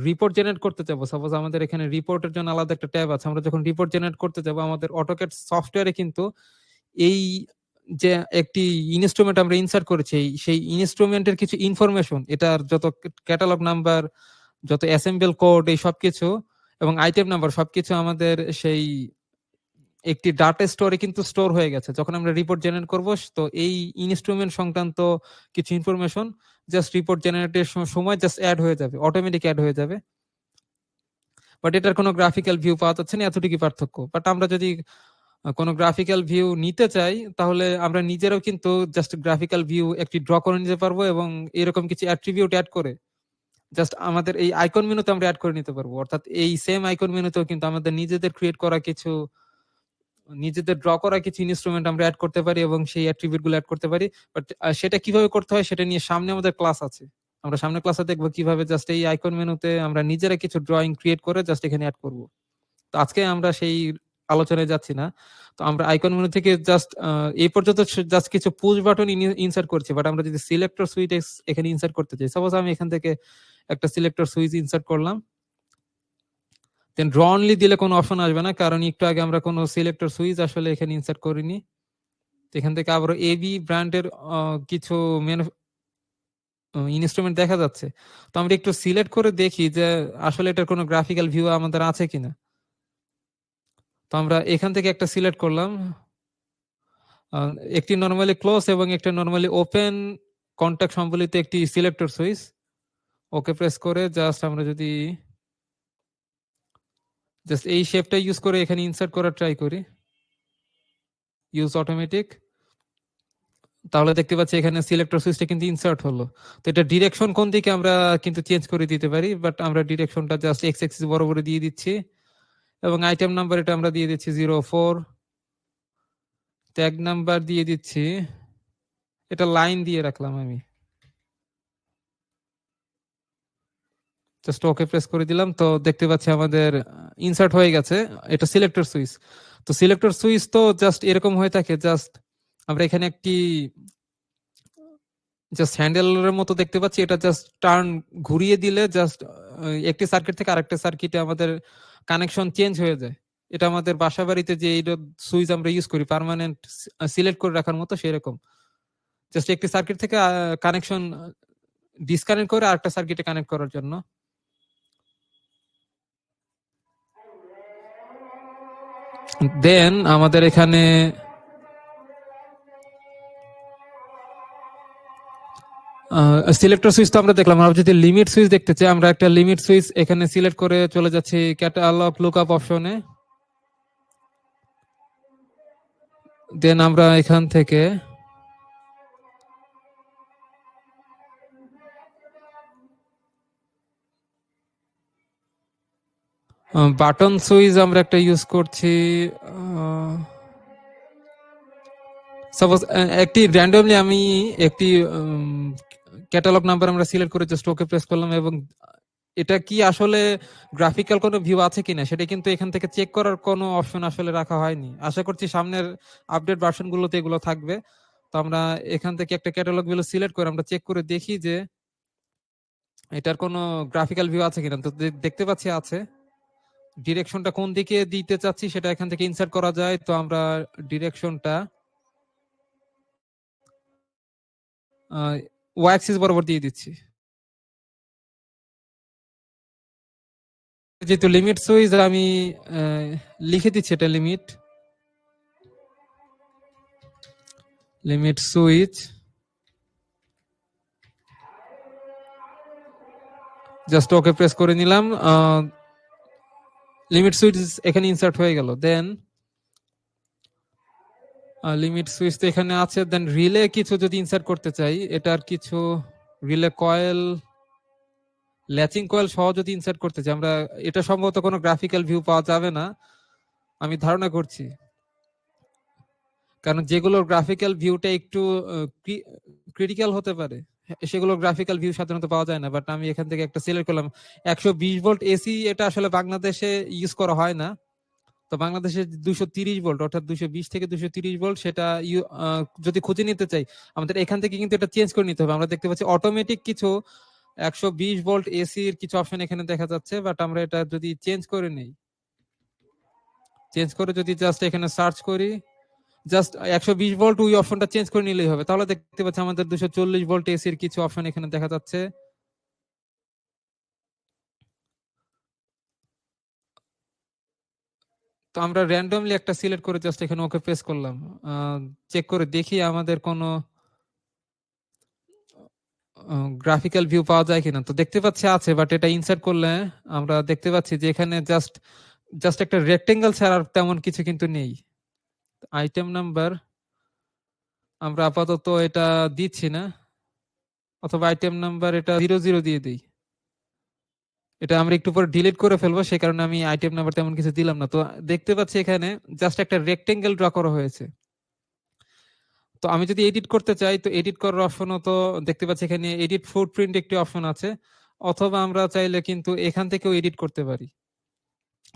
রিপোর্ট জেনারেট করতে যাবো, সাপোজ আমাদের এখানে রিপোর্টের জন্য আলাদা একটা ট্যাব আছে, আমরা যখন রিপোর্ট জেনারেট করতে যাবো আমাদের অটোক্যাড সফটওয়্যারে কিন্তু এই যে একটি ইনস্ট্রুমেন্ট আমরা ইনসার্ট করেছি সেই ইনস্ট্রুমেন্টের কিছু ইনফরমেশন, এটার যত ক্যাটালগ নাম্বার, যত অ্যাসেম্বল কোড, এই সবকিছু এবং আইটেম নাম্বার সবকিছু আমাদের সেই একটি ডাটা স্টোরে কিন্তু স্টোর হয়ে গেছে। যখন আমরা রিপোর্ট জেনারেট করব তো এই ইনস্ট্রুমেন্ট সংক্রান্ত কিছু ইনফরমেশন জাস্ট রিপোর্ট জেনারেটের সময় জাস্ট অ্যাড হয়ে যাবে, অটোমেটিক অ্যাড হয়ে যাবে। বাট এটার কোনো গ্রাফিক্যাল ভিউ পাওয়া যাচ্ছে না, এতটুকুই পার্থক্য। বাট আমরা যদি কোনো গ্রাফিক্যাল ভিউ নিতে চাই তাহলে আমরা নিজেরাও কিন্তু জাস্ট গ্রাফিক্যাল ভিউ একটি ড্র করে নিতে পারবো এবং এরকম কিছু অ্যাট্রিবিউট অ্যাড করে জাস্ট আমাদের এই আইকন মেনুতে আমরা অ্যাড করে নিতে পারবো। অর্থাৎ এই সেম আইকন মেনুতেও কিন্তু আমাদের নিজেদের ক্রিয়েট করা কিছু, নিজেদের ড্র করা কিছু ইনস্ট্রুমেন্ট আমরা অ্যাড করতে পারি এবং সেই অ্যাট্রিবিউট গুলো অ্যাড করতে পারি। বাট সেটা কিভাবে করতে হয় সেটা নিয়ে সামনে আমাদের ক্লাস আছে, আমরা সামনে ক্লাসে দেখবো কিভাবে জাস্ট এই আইকন মেনুতে আমরা নিজেরা কিছু ড্রয়িং ক্রিয়েট করে জাস্ট এখানে অ্যাড করব। তো আজকে আমরা সেই আলোচনায় যাচ্ছি না। তো আমরা আইকন মেনু থেকে জাস্ট এই পর্যন্ত জাস্ট কিছু পুশ বাটন ইনসার্ট করছি। বাট আমরা যদি সিলেক্টর সুইচ এখানে ইনসার্ট করতে চাই, সাপোজ আমি এখান থেকে একটা সিলেক্টর সুইচ ইনসার্ট করলাম, দেন ড্র অনলি দিলে কোনো অপশন আসবে না কারণ একটু আগে আমরা কোনো সিলেক্টর সুইচ আসলে এখানে ইনসার্ট করিনি। এখান থেকে আবার এবি ব্র্যান্ডের কিছু ইনস্ট্রুমেন্ট দেখা যাচ্ছে। তো আমরা একটু সিলেক্ট করে দেখি যে আসলে এটার কোনো গ্রাফিক্যাল ভিউ আমাদের আছে কিনা। তো আমরা এখান থেকে একটা সিলেক্ট করলাম, একটি নরমালি ক্লোজ এবং একটা নরমালি ওপেন কন্টাক্ট সম্বলিত একটি সিলেক্টর সুইচ। ওকে প্রেস করে জাস্ট আমরা যদি জাস্ট এই শেপটা ইউজ করে এখানে ইনসার্ট করার ট্রাই করি, ইউজ অটোমেটিক, তাহলে দেখতে পাচ্ছি এখানে সিলেক্টর সুইচটা কিন্তু ইনসার্ট হলো। তো এটা ডিরেকশন কোন দিকে আমরা কিন্তু চেঞ্জ করে দিতে পারি, বাট আমরা ডিরেকশনটা জাস্ট এক্স এক্সিস বরাবর দিয়ে দিচ্ছি এবং আইটেম নাম্বার এটা আমরা দিয়ে দিচ্ছি 04, ট্যাগ নাম্বার দিয়ে দিচ্ছি, এটা লাইন দিয়ে রাখলাম আমি, জাস্ট ওকে প্রেস করে দিলাম। তো দেখতে পাচ্ছি আমাদের ইনসার্ট হয়ে গেছে, এটা সিলেক্টর সুইচ। তো সিলেক্টর সুইচ তো জাস্ট এরকম হয়ে থাকে, জাস্ট আমরা এখানে একটি জাস্ট হ্যান্ডেলের মতো দেখতে পাচ্ছি, এটা জাস্ট টার্ন ঘুরিয়ে দিলে জাস্ট একটি সার্কিট থেকে আরেকটা সার্কিটে আমাদের কানেকশন চেঞ্জ হয়ে যায়। এটা আমাদের বাসা বাড়িতে যে এই সুইচ আমরা ইউজ করি পার্মানেন্ট সিলেক্ট করে রাখার মতো সেরকম, জাস্ট একটি সার্কিট থেকে কানেকশন ডিসকানেক্ট করে আরেকটা সার্কিটে কানেক্ট করার জন্য। দেন আমাদের এখানে সিলেক্টর সুইচ তো আমরা দেখলাম, আমরা যদি লিমিট সুইচ দেখতে চাই আমরা একটা লিমিট সুইচ এখানে সিলেক্ট করে চলে যাচ্ছি ক্যাটালগ লুকআপ অপশনে। দেন আমরা এখান থেকে বাটন সুইচ আমরা একটা ইউজ করছি, সাপোজ একটি র্যান্ডমলি আমি একটি ক্যাটালগ নাম্বার আমরা সিলেক্ট করে জাস্ট ওকে প্রেস করলাম এবং এটা কি আসলে গ্রাফিক্যাল কোনো ভিউ আছে কিনা সেটা কিন্তু এখান থেকে চেক করার কোনো অপশন আসলে রাখা হয়নি। আশা করছি সামনের আপডেট ভার্সন গুলোতে এগুলো থাকবে। তো আমরা এখান থেকে একটা ক্যাটালগ ভ্যালু সিলেক্ট করে আমরা চেক করে দেখি যে এটার কোনো গ্রাফিক্যাল ভিউ আছে কিনা। তো দেখতে পাচ্ছি আছে, ডিরেকশনটা কোন দিকে দিতে চাচ্ছি সেটা এখান থেকে ইনসার্ট করা যায়। তো আমরা ডিরেকশনটা ওয়াই অ্যাক্সিস বরাবর দিয়ে দিচ্ছি। যেহেতু লিমিট সুইচ আমি লিখে দিচ্ছি, এটা limit switch just okay press করে নিলাম। লিমিট সুইচ এখানে ইনসার্ট হয়ে গেল। দেন লিমিট সুইচ তো এখানে আছে। দেন রিলে কিছু যদি ইনসার্ট করতে চাই, এটার কিছু রিলে কয়েল, ল্যাচিং কয়েল সহ যদি ইনসার্ট করতে চাই আমরা, এটা সম্ভবত কোনো গ্রাফিক্যাল ভিউ পাওয়া যাবে না আমি ধারণা করছি, কারণ যেগুলোর গ্রাফিক্যাল ভিউটা একটু ক্রিটিক্যাল হতে পারে সেগুলো গ্রাফিক্যাল ভিউ সাধারণত পাওয়া যায় না। বাট আমি এখান থেকে একটা সিলেক্ট করলাম 120 ভোল্ট এসি। এটা আসলে বাংলাদেশে ইউজ করা হয় না। তো বাংলাদেশে 230 ভোল্ট অর্থাৎ 220 থেকে 230 ভোল্ট সেটা যদি খুঁজে নিতে চাই আমাদের এখান থেকে কিন্তু এটা চেঞ্জ করে নিতে হবে। আমরা দেখতে পাচ্ছি অটোমেটিক কিছু 120 ভোল্ট এসির কিছু অপশন এখানে দেখা যাচ্ছে, বাট আমরা এটা যদি চেঞ্জ করে নেই, চেঞ্জ করে যদি জাস্ট এখানে সার্চ করি, জাস্ট 120 ভোল্ট ওই অপশনটা চেঞ্জ করে নিলেই হবে। তাহলে দেখতে পাচ্ছি আমাদের 240 ভোল্ট এসির কিছু অপশন এখানে দেখা যাচ্ছে। তো আমরা র্যান্ডমলি একটা সিলেক্ট করে জাস্ট এখানে ওকে প্রেস করলাম। চেক করে দেখি আমাদের কোনো গ্রাফিক্যাল ভিউ পাওয়া যায় কিনা। তো দেখতে পাচ্ছি আছে, বাট এটা ইনসার্ট করলে আমরা দেখতে পাচ্ছি যে এখানে জাস্ট জাস্ট একটা রেক্টেঙ্গেল ছাড়া আর তেমন কিছু কিন্তু নেই। আইটেম নাম্বার আমরা আপাতত এটা দিচ্ছি না, অথবা আইটেম নাম্বার এটা 00 দিয়ে দিই। এটা আমরা একটু পরে ডিলিট করে ফেলবো, সেই কারণে আমি আইটেম নাম্বার তেমন কিছু দিলাম না। তো দেখতে পাচ্ছি এখানে জাস্ট একটা রেক্টেঙ্গেল ড্র করা হয়েছে। তো আমি যদি এডিট করতে চাই তো এডিট করার অপশনও তো দেখতে পাচ্ছি এখানে এডিট ফুটপ্রিন্ট একটি অপশন আছে, অথবা আমরা চাইলে কিন্তু এখান থেকেও এডিট করতে পারি।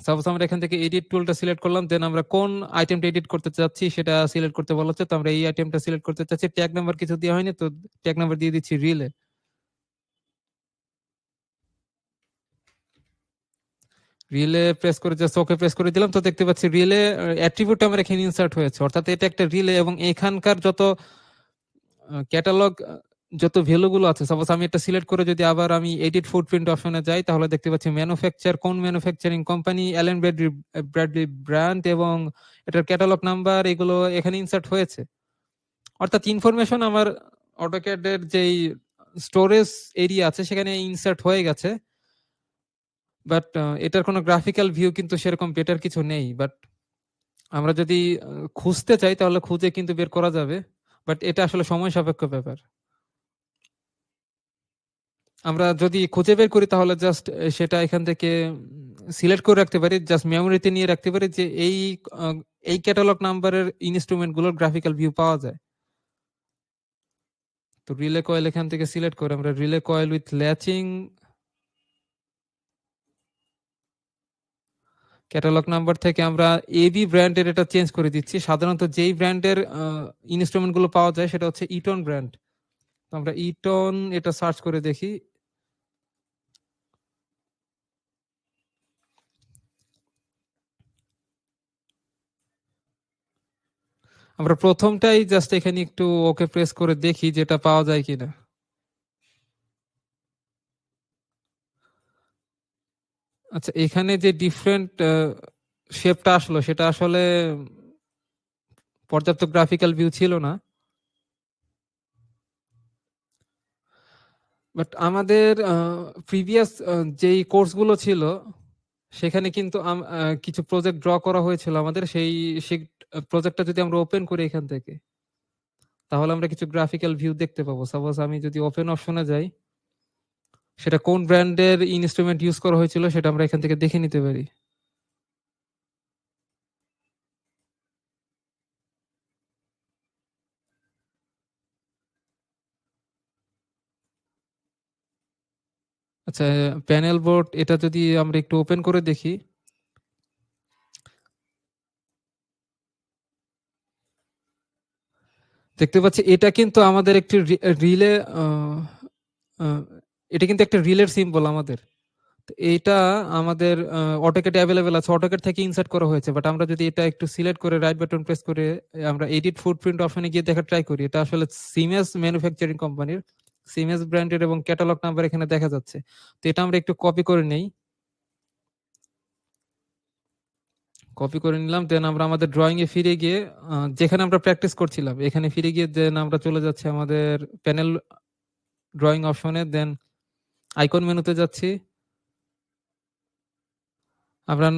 সাপোজ আমরা এখান থেকে এডিট টুলটা সিলেক্ট করলাম, দেন আমরা কোন আইটেমটা এডিট করতে চাচ্ছি সেটা সিলেক্ট করতে বলা হচ্ছে। তো আমরা এই আইটেমটা সিলেক্ট করতে চাচ্ছি, ট্যাগ নাম্বার কিছু দেওয়া হয়নি, তো ট্যাগ নাম্বার দিয়ে দিচ্ছি রিলে। রিলে প্রেস করে জাস্ট ওকে প্রেস করে দিলাম। তো দেখতে পাচ্ছি রিলে অ্যাট্রিবিউট আমার এখানে ইনসার্ট হয়েছে, অর্থাৎ এটা একটা রিলে এবং এখানকার যত ক্যাটালগ, যত ভ্যালু গুলো আছে, সাপোজ আমি এটা সিলেক্ট করে যদি আবার আমি এডিট ফুটপ্রিন্ট অপশনে যাই, তাহলে দেখতে পাচ্ছি ম্যানুফ্যাকচার, কোন manufacturing company, Allen Bradley brand এবং এটার ক্যাটালগ নাম্বার, এগুলো এখানে ইনসার্ট হয়েছে। অর্থাৎ ইনফরমেশন আমার অটোক্যাডের যেই স্টোরেজ এরিয়া আছে সেখানে ইনসার্ট হয়ে গেছে। বাট এটার কোনো গ্রাফিক্যাল ভিউ কিন্তু সেরকম বেটার কিছু নেই। বাট আমরা যদি খুঁজতে চাই তাহলে খুঁজে কিন্তু বের করা যাবে, বাট এটা আসলে সময় সাপেক্ষ ব্যাপার। আমরা যদি খুঁজে বের করি তাহলে জাস্ট সেটা এখান থেকে সিলেক্ট করে রাখতে পারি, জাস্ট মেমোরিতে নিয়ে রাখতে পারি যে এই ক্যাটালগ নাম্বারের ইনস্ট্রুমেন্ট গুলোর গ্রাফিক্যাল ভিউ পাওয়া যায়। তো রিলে কয়েল এখান থেকে সিলেক্ট করে আমরা relay coil with latching catalogue number থেকে আমরা এবি ব্র্যান্ডের এটা চেঞ্জ করে দিচ্ছি। সাধারণত যেই ব্র্যান্ডের ইনস্ট্রুমেন্ট গুলো পাওয়া যায় সেটা হচ্ছে ইটন ব্র্যান্ড। তো আমরা ইটন এটা সার্চ করে দেখি। আমরা প্রথমটাই জাস্ট এখানে একটু ওকে প্রেস করে দেখি যেটা পাওয়া যায় কিনা। আচ্ছা, এখানে যে ডিফারেন্ট শেপটা আসলো সেটা আসলে পর্যাপ্ত গ্রাফিক্যাল ভিউ ছিল না। বাট আমাদের প্রিভিয়াস যেই কোর্সগুলো ছিল সেখানে কিন্তু কিছু প্রজেক্ট ড্র করা হয়েছিল আমাদের, সেই প্রজেক্টটা যদি আমরা ওপেন করি এখান থেকে তাহলে আমরা কিছু গ্রাফিক্যাল ভিউ দেখতে পাবো। সাপোজ আমি যদি ওপেন অপশনে যাই, সেটা কোন ব্র্যান্ডের ইনস্ট্রুমেন্ট ইউজ করা হয়েছিল সেটা আমরা এখান থেকে দেখে নিতে পারি। আচ্ছা, প্যানেল বোর্ড এটা যদি আমরা একটু ওপেন করে দেখি, দেখতে পাচ্ছি এটা কিন্তু আমাদের একটি রিলে, এটা কিন্তু একটা রিলের সিম্বল আমাদের। তো এইটা আমাদের অটোক্যাড অ্যাভেলেবেল আছে, অটোক্যাড থেকে ইনসার্ট করা হয়েছে। বাট আমরা যদি এটা একটু সিলেক্ট করে রাইট বাটন প্রেস করে আমরা এডিট ফুটপ্রিন্ট অপশনে গিয়ে দেখা ট্রাই করি, এটা আসলে সিমেন্স ম্যানুফ্যাকচারিং কোম্পানির সিমেন্স ব্র্যান্ডের এবং ক্যাটালগ নাম্বার এখানে দেখা যাচ্ছে। তো এটা আমরা একটু কপি করে নেই, কপি করে নিলাম। দেন আমরা আমাদের ড্রয়িং এ ফিরে গিয়ে যেখানে আমরা প্র্যাকটিস করছিলাম এখানে ফিরে গিয়ে দেন আমরা চলে যাচ্ছি আমাদের প্যানেল ড্রয়িং অপশনে। দেন আইকন মেনুতে যাচ্ছি, আমরা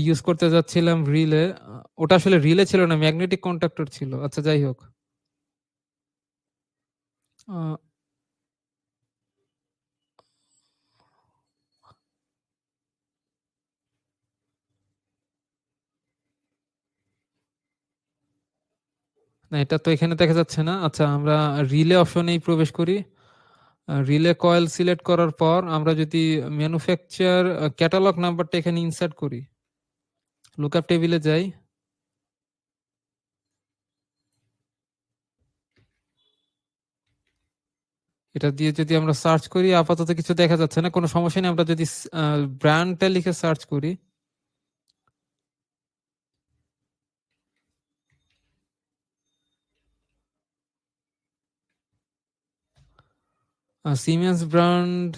ইউজ করতে যাচ্ছিলাম রিলে। ওটা আসলে রিলে ছিল না, ম্যাগনেটিক কন্ডাক্টর ছিল। আচ্ছা যাই হোক, আহ, না এটা তো এখানে দেখা যাচ্ছে না। আচ্ছা আমরা রিলে অপশনেই প্রবেশ করি। রিলে কয়েল সিলেক্ট করার পর আমরা যদি ম্যানুফ্যাকচার ক্যাটালগ নাম্বারটা এখানে ইনসার্ট করি, লুকআপ টেবিলে যাই, এটা দিয়ে যদি আমরা সার্চ করি আপাতত কিছু দেখা যাচ্ছে না, কোনো সমস্যা নেই। আমরা যদি ব্র্যান্ডটা লিখে সার্চ করি, সিমেন্স ব্র্যান্ড,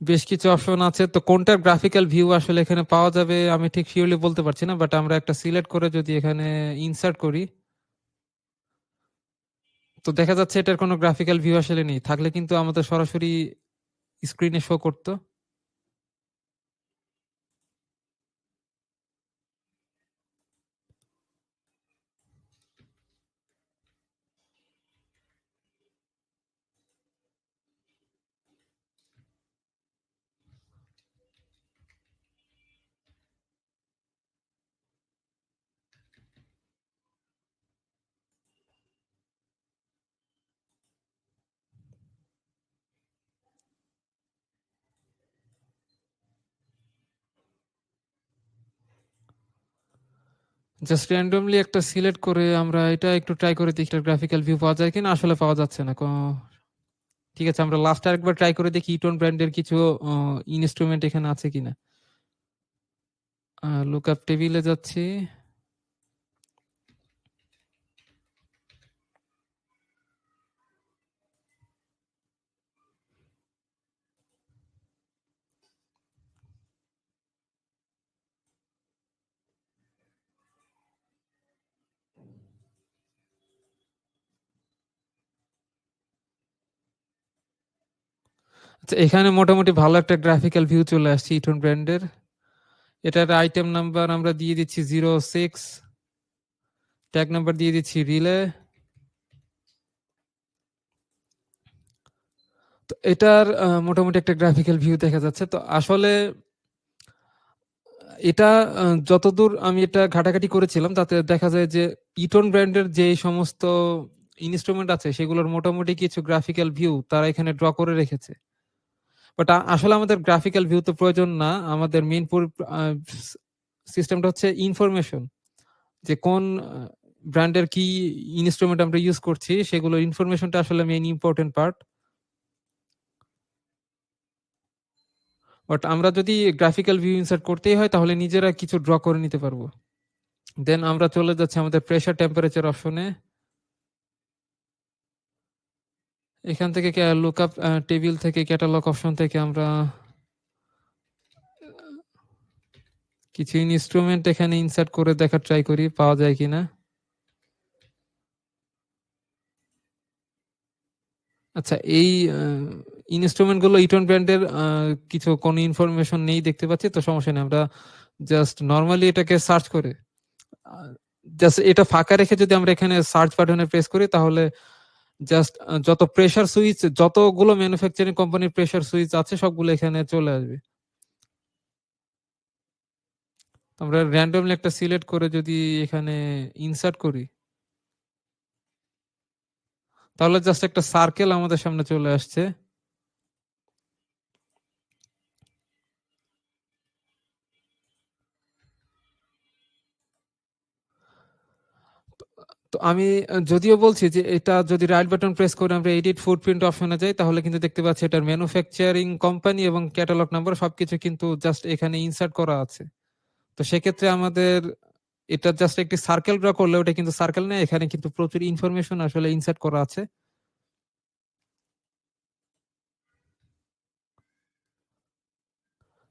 বেশ কিছু অপশন আছে। তো কোনটার গ্রাফিক্যাল ভিউ আসলে এখানে পাওয়া যাবে আমি ঠিক শিওরলি বলতে পারছি না। বাট আমরা একটা সিলেক্ট করে যদি এখানে ইনসার্ট করি, তো দেখা যাচ্ছে এটার কোনো গ্রাফিক্যাল ভিউ আসলে নেই। থাকলে কিন্তু আমাদের সরাসরি স্ক্রিনে শো করতো। জাস্ট র্যান্ডমলি একটা সিলেক্ট করে আমরা এটা একটু ট্রাই করে দেখি গ্রাফিক্যাল ভিউ পাওয়া যায় কিনা। আসলে পাওয়া যাচ্ছে না। ঠিক আছে, আমরা লাস্ট আরেকবার ট্রাই করে দেখি ইটন ব্র্যান্ডের কিছু ইনস্ট্রুমেন্ট এখানে আছে কিনা। লুকআপ টেবিলে যাচ্ছি, আচ্ছা এখানে মোটামুটি ভালো একটা গ্রাফিক্যাল ভিউ চলে আসছে ইটন ব্র্যান্ডের। এটার আইটেম নাম্বার আমরা দিয়ে দিচ্ছি 06, ট্যাগ নাম্বার দিয়ে দিচ্ছি রিলে। তো এটার মোটামুটি একটা গ্রাফিক্যাল ভিউ দেখা যাচ্ছে। তো আসলে এটা যতদূর আমি এটা ঘাটাঘাটি করেছিলাম তাতে দেখা যায় যে ইটন ব্র্যান্ডের যে সমস্ত ইনস্ট্রুমেন্ট আছে সেগুলোর মোটামুটি কিছু গ্রাফিক্যাল ভিউ তারা এখানে ড্র করে রেখেছে। বাট আসলে আমাদের গ্রাফিক্যাল ভিউ তো প্রয়োজন না। আমাদের মেইন সিস্টেমটা হচ্ছে ইনফরমেশন, যে কোন ব্র্যান্ডের কি ইনস্ট্রুমেন্ট আমরা ইউজ করছি সেগুলো ইনফরমেশনটা আসলে মেইন ইম্পর্টেন্ট পার্ট। বাট আমরা যদি গ্রাফিক্যাল ভিউ ইনসার্ট করতেই হয় তাহলে নিজেরা কিছু ড্র করে নিতে পারবো। দেন আমরা চলে যাচ্ছি আমাদের প্রেসার টেম্পারেচার অপশনে। এখান থেকে লুকআপ টেবিল থেকে ক্যাটালগ অপশন থেকে আমরা কিছু ইনস্ট্রুমেন্ট এখানে ইনসার্ট করে দেখার ট্রাই করি পাওয়া যায় কিনা। আচ্ছা এই ইনস্ট্রুমেন্ট গুলো ইটন ব্র্যান্ডের কিছু কোনো ইনফরমেশন নেই দেখতে পাচ্ছি। তো সমস্যা নেই, আমরা জাস্ট নর্মালি এটাকে সার্চ করে জাস্ট এটা ফাঁকা রেখে যদি আমরা এখানে সার্চ বাটনে প্রেস করি তাহলে জাস্ট যত প্রেসার সুইচ, যতগুলো ম্যানুফ্যাকচারিং কোম্পানির প্রেসার সুইচ আছে সবগুলো এখানে চলে আসবে। আমরা র্যান্ডমলি একটা সিলেক্ট করে যদি এখানে ইনসার্ট করি তাহলে জাস্ট একটা সার্কেল আমাদের সামনে চলে আসছে। তো আমি যদিও বলছি যে এটা যদি রাইট বাটন প্রেস করে আমরা এডিট ফুটপ্রিন্ট অপশনে যাই তাহলে কিন্তু দেখতে পাচ্ছি এটার ম্যানুফ্যাকচারিং কোম্পানি এবং ক্যাটালগ নাম্বার সবকিছু কিন্তু জাস্ট এখানে ইনসার্ট করা আছে। তো সেক্ষেত্রে আমাদের এটা জাস্ট একটি সার্কেল ড্র করলে ওটা কিন্তু সার্কেল নেই, এখানে কিন্তু প্রচুর ইনফরমেশন আসলে ইনসার্ট করা আছে।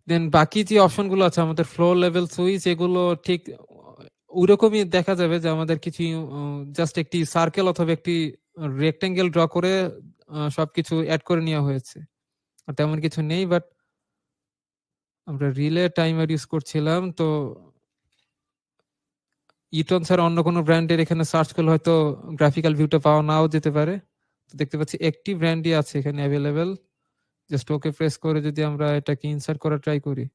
দেন বাকি যে অপশনগুলো আছে আমাদের ফ্লো লেভেল সুইচ এগুলো ঠিক ওইরকমই দেখা যাবে যে আমাদের কিছু জাস্ট একটি সার্কেল অথবা একটি রেক্টেঙ্গেল ড্র করে সবকিছু অ্যাড করে নেওয়া হয়েছে, আর তেমন কিছু নেই। বাট আমরা রিলে টাইমার ইউজ করছিলাম, তো ইটন ছাড়া অন্য কোনো ব্র্যান্ডের এখানে সার্চ করলে হয়তো গ্রাফিক্যাল ভিউটা পাওয়া নাও যেতে পারে। তো দেখতে পাচ্ছি একটি ব্র্যান্ডই আছে এখানে অ্যাভেলেবেল। জাস্ট ওকে প্রেস করে যদি আমরা এটাকে ইনসার্ট করা ট্রাই করি,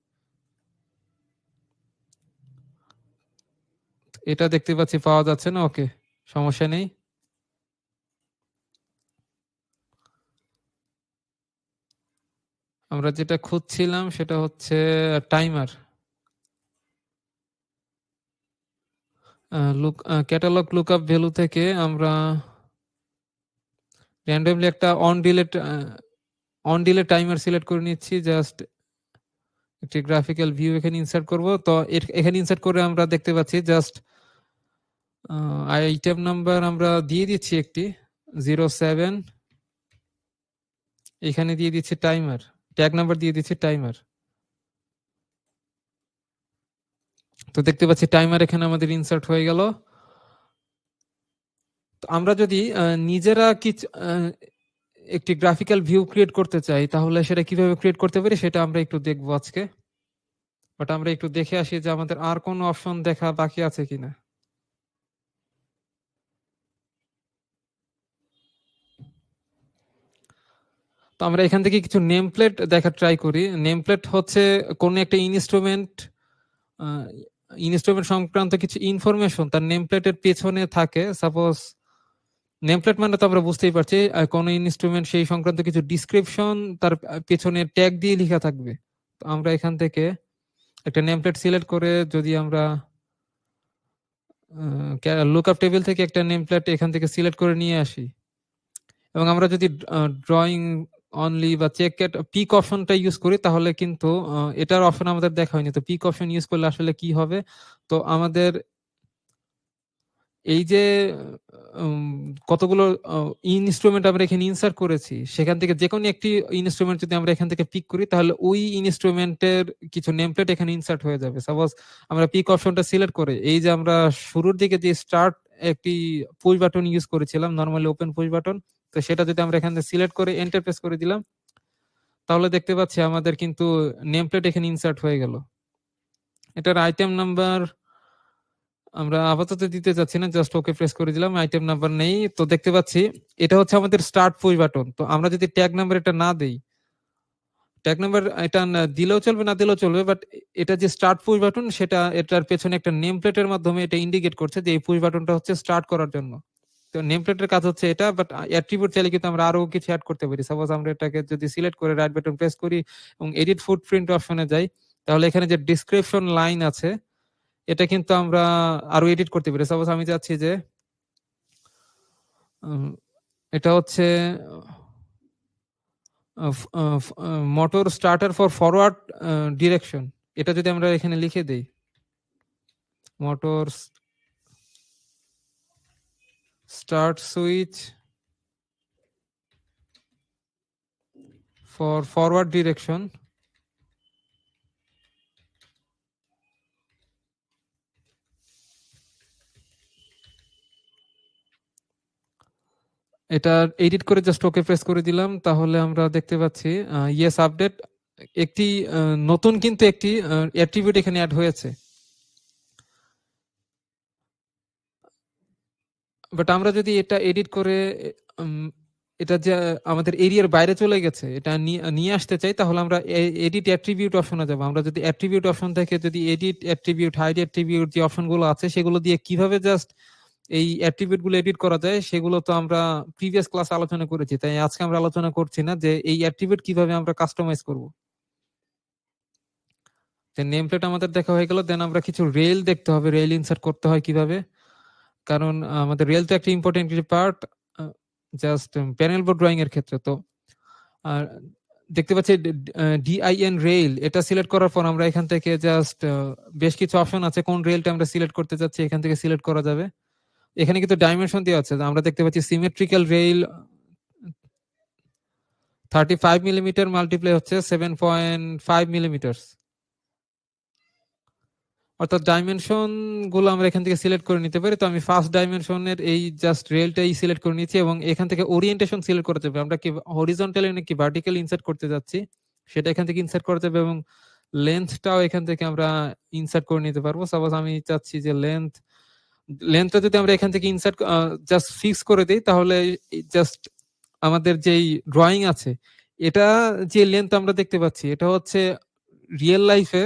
এটা দেখতে পাচ্ছি পাওয়া যাচ্ছে না। ওকে, সমস্যা নেই। আমরা যেটা খুঁজছিলাম সেটা হচ্ছে timer. Look catalogue lookup value থেকে আমরা র্যান্ডমলি একটা অন ডিলে টাইমার সিলেক্ট করে নিচ্ছি। জাস্ট একটি গ্রাফিক্যাল ভিউ এখানে ইনসার্ট করব। তো এখানে ইনসার্ট করে আমরা দেখতে পাচ্ছি জাস্ট আইটেম নাম্বার আমরা দিয়ে দিচ্ছি একটি 07, এখানে দিয়ে দিচ্ছি টাইমার, ট্যাগ নাম্বার দিয়ে দিচ্ছি টাইমার। তো দেখতে পাচ্ছি টাইমার এখানে আমাদের ইনসার্ট হয়ে গেল। তো আমরা যদি নিজেরা কিছু একটি গ্রাফিক্যাল ভিউ ক্রিয়েট করতে চাই তাহলে সেটা কিভাবে ক্রিয়েট করতে পারি সেটা আমরা একটু দেখবো আজকে। বাট আমরা একটু দেখে আসি যে আমাদের আর কোনো অপশন দেখা বাকি আছে কিনা। তো আমরা এখান থেকে কিছু নেম প্লেট দেখার ট্রাই করি। নেম প্লেট হচ্ছে কোন একটা ইনস্ট্রুমেন্ট সংক্রান্ত কিছু ইনফরমেশন তার নেম প্লেটের পেছনে থাকে। সাপোজ নেম প্লেট মানে তো আমরা বুঝতেই পারছি কোন ইনস্ট্রুমেন্ট সেই সংক্রান্ত কিছু ডিসক্রিপশন তার পেছনে ট্যাগ দিয়ে লেখা থাকবে। তো আমরা এখান থেকে একটা নেম প্লেট সিলেক্ট করে যদি আমরা লুকআপ টেবিল থেকে একটা নেম প্লেট এখান থেকে সিলেক্ট করে নিয়ে আসি এবং আমরা যদি ড্রয়িং অনলি বা চেক পিক অপশনটা ইউজ করি তাহলে কিন্তু এটার অপশন আমাদের দেখা হয়নি। তো পিক অপশন ইউজ করলে আসলে কি হবে, তো আমাদের এই যে কতগুলো ইনস্ট্রুমেন্ট আমরা এখানে ইনসার্ট করেছি সেখান থেকে যে কোনো একটি ইনস্ট্রুমেন্ট যদি আমরা এখান থেকে পিক করি তাহলে ওই ইনস্ট্রুমেন্টের কিছু নেম প্লেট এখানে ইনসার্ট হয়ে যাবে। সাপোজ আমরা পিক অপশনটা সিলেক্ট করে এই যে আমরা শুরুর দিকে যে স্টার্ট একটি পুশ বাটন ইউজ করেছিলাম, নরমালি ওপেন পুশ বাটন, তো সেটা যদি আমরা এখানে সিলেক্ট করে এন্টার প্রেস করে দিলাম তাহলে দেখতে পাচ্ছি আমাদের কিন্তু নেম প্লেট এখানে ইনসার্ট হয়ে গেল। এটার আইটেম নাম্বার আমরা আপাতত দিতে চাচ্ছি না, জাস্ট ওকে প্রেস করে দিলাম, আইটেম নাম্বার নেই। তো দেখতে পাচ্ছি এটা হচ্ছে আমাদের স্টার্ট পুশ বাটন। তো আমরা যদি ট্যাগ নাম্বার এটা না দেই, ট্যাগ নাম্বার এটা দিলেও চলবে না দিলেও চলবে, বাট এটা যে স্টার্ট পুশ বাটন সেটা এটার পেছনে একটা নেম প্লেটের মাধ্যমে এটা ইন্ডিকেট করছে যে এই পুশ বাটনটা হচ্ছে স্টার্ট করার জন্য। তো নেম প্লেটের কাজ হচ্ছে এটা, বাট অ্যাট্রিবিউট চাইলে কিন্তু আমরা আরো কিছু অ্যাড করতে পারি। সাপোজ আমরা এটাকে যদি সিলেক্ট করে রাইট বাটন প্রেস করি এবং এডিট ফুটপ্রিন্ট অপশনে যাই তাহলে এখানে যে ডিসক্রিপশন লাইন আছে এটা কিন্তু আমরা আরো এডিট করতে পারি। সাপোজ আমি চাচ্ছি যে এটা হচ্ছে motor starter for forward direction, এটা যদি আমরা এখানে লিখে দেই motor start switch for forward direction, এটা এডিট করে জাস্ট ওকে প্রেস করে দিলাম তাহলে আমরা দেখতে পাচ্ছি ইয়েস আপডেট একটি নতুন কিন্তু একটি অ্যাট্রিবিউট এখানে অ্যাড হয়েছে। বাট আমরা যদি এটা এডিট করে এটা যে আমাদের এরিয়ার বাইরে চলে গেছে এটা নিয়ে আসতে চাই তাহলে আমরা এডিট অ্যাট্রিবিউট অপশনে যাব। আমরা যদি অ্যাট্রিবিউট অপশন থেকে যদি এডিট অ্যাট্রিবিউট হাইড অ্যাট্রিবিউট যে অপশনগুলো আছে সেগুলো দিয়ে কিভাবে জাস্ট এই অ্যাট্রিবিউট গুলো এডিট করা যায় সেগুলো তো আমরা প্রিভিয়াস ক্লাসে আলোচনা করেছি, তাই আজকে আমরা আলোচনা করছি না যে এই অ্যাট্রিবিউট কিভাবে আমরা কাস্টমাইজ করব। নেম প্লেট আমাদের দেখা হয়ে গেল। দেন আমরা কিছু রেল দেখতে হবে, রেল ইনসার্ট করতে হয় কিভাবে। কারণ আমাদের রেল তো একটা important part just panel board drawing এর ক্ষেত্রে। তো আর দেখতে পাচ্ছি ডিআইএন রেল, এটা সিলেক্ট করার পর আমরা এখান থেকে জাস্ট বেশ কিছু অপশন আছে, কোন রেলটা আমরা সিলেক্ট করতে যাচ্ছি এখান থেকে সিলেক্ট করা যাবে। এখানে কিন্তু ডাইমেনশন দেওয়া আছে, আমরা দেখতে পাচ্ছি সিমেট্রিক্যাল রেল 35 মিলিমিটার মাল্টিপ্লাই হচ্ছে 7.5 মিলিমিটার, অর্থাৎ ডাইমেনশন গুলো আমরা এখান থেকে সিলেক্ট করে নিতে পারি। তো আমি ফার্স্ট ডাইমেনশনের এই জাস্ট রেলটাই সিলেক্ট করে নিয়েছি এবং এখান থেকে ওরিয়েন্টেশন সিলেক্ট করতে হবে, আমরা কি হরিজন্টালি নাকি ভার্টিক্যালি ইনসার্ট করতে যাচ্ছি সেটা এখান থেকে ইনসার্ট করতে হবে, এবং লেন্থটাও এখান থেকে আমরা ইনসার্ট করে নিতে পারবো। সাপোজ আমি চাচ্ছি যে লেন্থটা যদি আমরা এখান থেকে ইনসার্ট জাস্ট ফিক্স করে দিই, তাহলে জাস্ট আমাদের যেই ড্রয়িং আছে এটা যে লেন্থ আমরা দেখতে পাচ্ছি এটা হচ্ছে রিয়েল লাইফে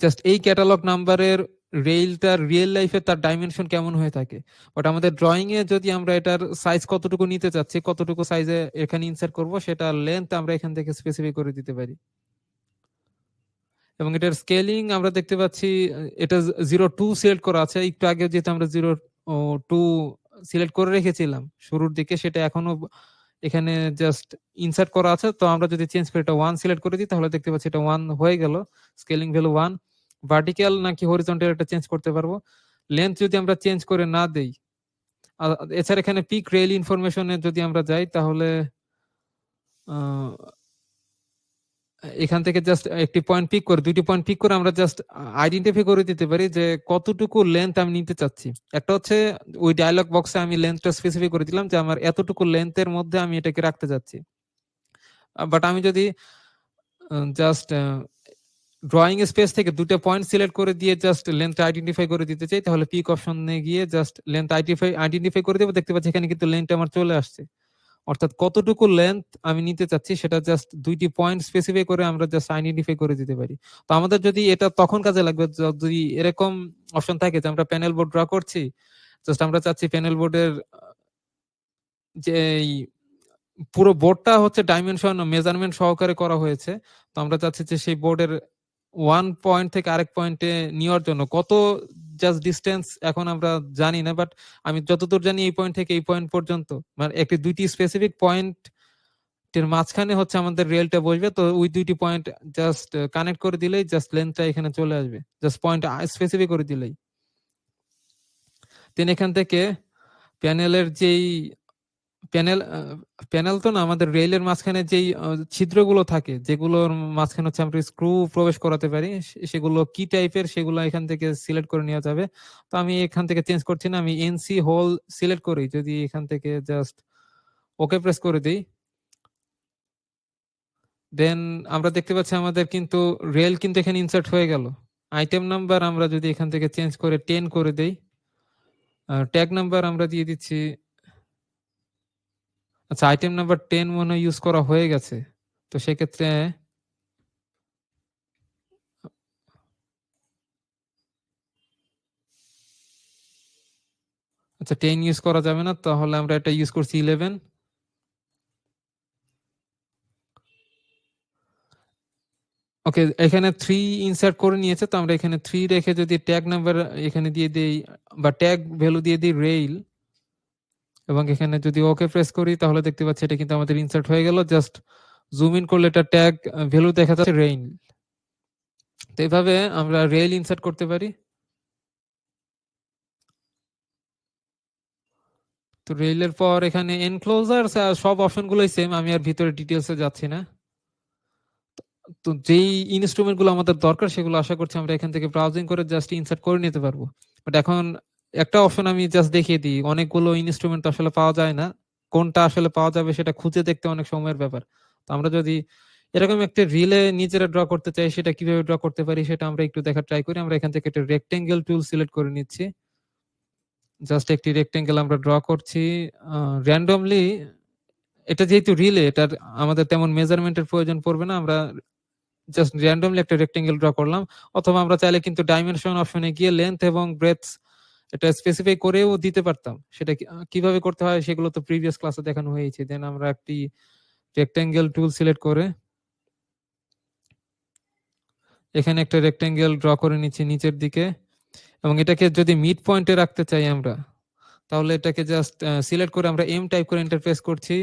জাস্ট এই ক্যাটালগ নাম্বারের রেলটার রিয়েল লাইফে তার ডাইমেনশন কেমন হয়ে থাকে। বাট আমাদের ড্রয়িং এ যদি আমরা এটার সাইজ কতটুকু নিতে চাচ্ছি, কতটুকু সাইজে এখানে ইনসার্ট করব, সেটা লেন্থ আমরা এখান থেকে স্পেসিফাই করে দিতে পারি। এবং এটার স্কেলিং আমরা দেখতে পাচ্ছি এটা 0.2 সিলেক্ট করা আছে, একটু আগে যেহেতু আমরা 0.2 সিলেক্ট করে রেখেছিলাম শুরুর দিকে, সেটা এখনো এখানে জাস্ট ইনসার্ট করা আছে। তো আমরা যদি চেঞ্জ করে এটা 1 সিলেক্ট করে দিই, তাহলে দেখতে পাচ্ছি এটা 1 হয়ে গেল, স্কেলিং ভ্যালু 1। ভার্টিক্যাল নাকি হরিজন্টাল এটা চেঞ্জ করতে পারবো। লেন্থ যদি আমরা চেঞ্জ করে না দেই, এছাড়া এখানে পিক রেল ইনফরমেশনে যদি আমরা যাই, তাহলে এখান থেকে জাস্ট একটি পয়েন্ট পিক করে, দুইটি পয়েন্ট পিক করে আমরা জাস্ট আইডেন্টিফাই করে দিতে পারি যে কতটুকু লেন্থ আমি নিতে চাচ্ছি। একটা হচ্ছে ওই ডায়লগ বক্সে আমি লেন্থটা স্পেসিফাই করে দিলাম যে আমার এতটুকু লেন্থের মধ্যে আমি এটাকে রাখতে চাচ্ছি। বাট আমি যদি জাস্ট ড্রয়িং স্পেস থেকে দুটো পয়েন্ট সিলেক্ট করে দিয়ে জাস্ট লেন্থ আইডেন্টিফাই করে দিতে চাই, তাহলে পিক অপশনে গিয়ে জাস্ট লেন্থ আইডেন্টিফাই করে দেবো, দেখতে পাচ্ছি এখানে কিন্তু লেন্থ আমার চলে আসছে। অর্থাৎ কতটুকু লেন্থ আমি নিতে চাচ্ছি সেটা জাস্ট দুইটি পয়েন্ট স্পেসিফাই করে আমরা জাস্ট আইডেন্টিফাই করে দিতে পারি। তো আমাদের যদি এটা তখন কাজে লাগবে যদি এরকম অপশন থাকে যে আমরা প্যানেল বোর্ড ড্র করছি, জাস্ট আমরা চাচ্ছি প্যানেল বোর্ডের যে পুরো বোর্ডটা হচ্ছে ডাইমেনশন মেজারমেন্ট সহকারে করা হয়েছে। তো আমরা চাচ্ছি যে সেই বোর্ডের ওয়ান পয়েন্ট থেকে আরেক পয়েন্টে নেওয়ার জন্য কত জাস্ট ডিস্টেন্স এখন আমরা জানি না, বাট আমি যতদূর জানি এই পয়েন্ট থেকে এই পয়েন্ট পর্যন্ত, মানে একটি দুইটি স্পেসিফিক পয়েন্ট এর মাঝখানে হচ্ছে আমাদের রেলটা বসবে। তো ওই দুইটি পয়েন্ট জাস্ট কানেক্ট করে দিলেই জাস্ট লেন্থটা এখানে চলে আসবে, জাস্ট পয়েন্ট স্পেসিফিক করে দিলেই। দেন এখান থেকে প্যানেলের যেই প্যানেল তো না, আমাদের রেলের মাঝখানে যেই ছিদ্রগুলো থাকে, যেগুলোর মাঝখানে হচ্ছে আমরা স্ক্রু প্রবেশ করাতে পারি, সেগুলো কি টাইপের সেগুলো এখান থেকে সিলেক্ট করে নেওয়া যাবে। তো আমি এখান থেকে চেঞ্জ করছি না, আমি এনসি হোল সিলেক্ট করি, যদি এখান থেকে জাস্ট ওকে প্রেস করে দিই, দেন আমরা দেখতে পাচ্ছি আমাদের কিন্তু রেল কিন্তু এখানে ইনসার্ট হয়ে গেল। আইটেম নাম্বার আমরা যদি এখান থেকে চেঞ্জ করে 10 করে দেই, ট্যাগ নাম্বার আমরা দিয়ে দিচ্ছি, আচ্ছা আইটেম নাম্বার 10 মনে হয় ইউজ করা হয়ে গেছে। তো সেক্ষেত্রে আচ্ছা 10 ইউজ করা যাবে না, তাহলে আমরা এটা ইউজ করছি 11। ওকে, এখানে 3 ইনসার্ট করে নিয়েছে, তো আমরা এখানে 3 রেখে যদি ট্যাগ নাম্বার এখানে দিয়ে দেই বা ট্যাগ ভ্যালু দিয়ে দিই রেল, এবং এখানে যদি ওকে প্রেস করি, তাহলে দেখতে পাচ্ছি এটা কিন্তু আমাদের ইনসার্ট হয়ে গেল। জাস্ট জুম ইন করলে এটা ট্যাগ ভ্যালু দেখা যাচ্ছে রেইল। তো এইভাবে আমরা রেল ইনসার্ট করতে পারি। তো রেলের পর এখানে এনক্লোজার সব অপশনগুলোই সেম, আমি আর ভিতরে ডিটেলসে যাচ্ছি না। তো যেই ইনস্ট্রুমেন্ট গুলো আমাদের দরকার সেগুলো আশা করছি আমরা এখান থেকে ব্রাউজিং করে জাস্ট ইনসার্ট করে নিতে পারবো। বাট এখন একটা অপশন আমি জাস্ট দেখিয়ে দিই, অনেকগুলো ইনস্ট্রুমেন্ট আসলে পাওয়া যায় না, কোনটা আসলে পাওয়া যাবে সেটা খুঁজে দেখতে অনেক সময়ের ব্যাপার। তো আমরা যদি এরকম একটা রিলে নিজেরা ড্র করতে চাই, সেটা কিভাবে ড্র করতে পারি সেটা আমরা একটু দেখার ট্রাই করি। আমরা এখান থেকে একটা রেক্টেঙ্গেল টুল সিলেক্ট করে নিচ্ছি, জাস্ট একটি রেক্টেঙ্গেল আমরা ড্র করছি র্যান্ডমলি। এটা যেহেতু রিলে, এটার আমাদের তেমন মেজারমেন্টের প্রয়োজন পড়বে না, আমরা জাস্ট র্যান্ডমলি একটা রেক্টেঙ্গেল ড্র করলাম। অথবা আমরা চাইলে কিন্তু ডাইমেনশন অপশনে গিয়ে লেন্থ এবং ব্রেডথ এটা স্পেসিফাই করেও দিতে পারতাম। সেটা কিভাবে করতে হয় সেগুলো তো প্রিভিয়াস ক্লাসে দেখানো হয়েছে। দেন আমরা একটি রেক্টেঙ্গেল টুল সিলেক্ট করে এখানে একটা রেক্টেঙ্গেল ড্র করে নিচ্ছি নিচের দিকে, এবং এটাকে যদি মিড পয়েন্টে রাখতে চাই আমরা, তাহলে এটাকে জাস্ট সিলেক্ট করে আমরা এম টাইপ করে ইন্টারফেস করছি,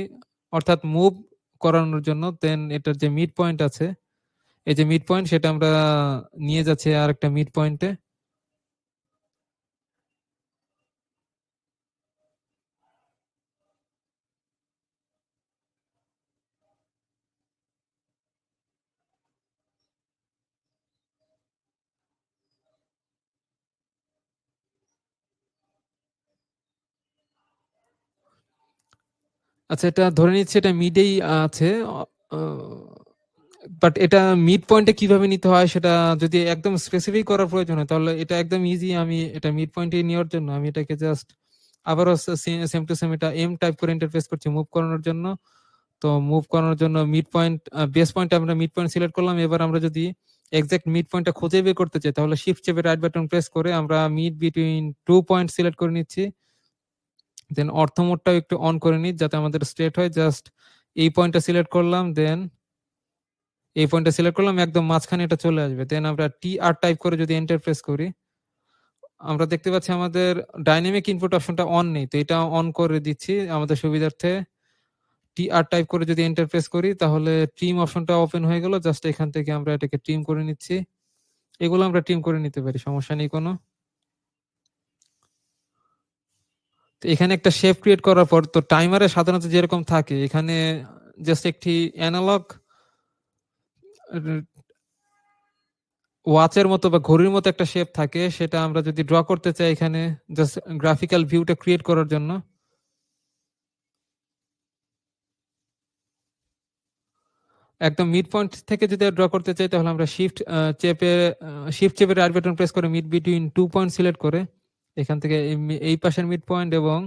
অর্থাৎ মুভ করানোর জন্য। দেন এটার যে মিড পয়েন্ট আছে, এই যে মিড পয়েন্ট, সেটা আমরা নিয়ে যাচ্ছি আর একটা মিড পয়েন্টে। আচ্ছা, এটা ধরে নিচ্ছি এটা মিডেই আছে, বাট এটা মিড পয়েন্টে কিভাবে নিতে হয় সেটা যদি একদম স্পেসিফিক করার প্রয়োজন হয়, তাহলে এটা একদম ইজি। আমি এটা মিড পয়েন্টে নেওয়ার জন্য আমি এটাকে জাস্ট আবারও সেম টু সেম এটা এম টাইপ করে ইন্টারফেস করছি মুভ করানোর জন্য। তো মুভ করানোর জন্য মিড পয়েন্ট, বেস পয়েন্ট আমরা মিড পয়েন্ট সিলেক্ট করলাম। এবার আমরা যদি এক্সাক্ট মিড পয়েন্টটা খুঁজে বের করতে চাই, তাহলে শিফট চেপে রাইট বাটন প্রেস করে আমরা মিড বিটুইন 2 পয়েন্ট সিলেক্ট করে নিচ্ছি। দেন অর্থ মোডটাও একটু অন করে নিই যাতে আমাদের স্ট্রেট হয়। জাস্ট এই পয়েন্টটা সিলেক্ট করলাম, দেন এই পয়েন্টটা সিলেক্ট করলাম, একদম মাঝখানে এটা চলে আসবে। দেন আমরা টি আর টাইপ করে যদি এন্টার প্রেস করি, আমরা দেখতে পাচ্ছি আমাদের ডাইনামিক ইনপুট অপশনটা অন নেই, তো এটা অন করে দিচ্ছি আমাদের সুবিধার্থে। টি আর টাইপ করে যদি এন্টার প্রেস করি, তাহলে ট্রিম অপশনটা ওপেন হয়ে গেল। জাস্ট এখান থেকে আমরা এটাকে ট্রিম করে নিচ্ছি। এগুলো আমরা ট্রিম করে নিতে পারি, সমস্যা নেই কোনো। তো এখানে একটা শেপ ক্রিয়েট করার পর, তো টাইমারে সাধারণত যেরকম থাকে, এখানে জাস্ট একটি অ্যানালগ ওয়াচের মতো বা ঘড়ির মতো একটা শেপ থাকে, সেটা আমরা যদি ড্র করতে চাই এখানে জাস্ট গ্রাফিক্যাল ভিউটা ক্রিয়েট করার জন্য, একদম মিড পয়েন্ট থেকে যদি ড্র করতে চাই, তাহলে আমরা শিফট চেপে রাইট বাটন প্রেস করে মিড বিটুইন 2 পয়েন্ট সিলেক্ট করে এখান থেকে এই পাশের মিড পয়েন্ট এবং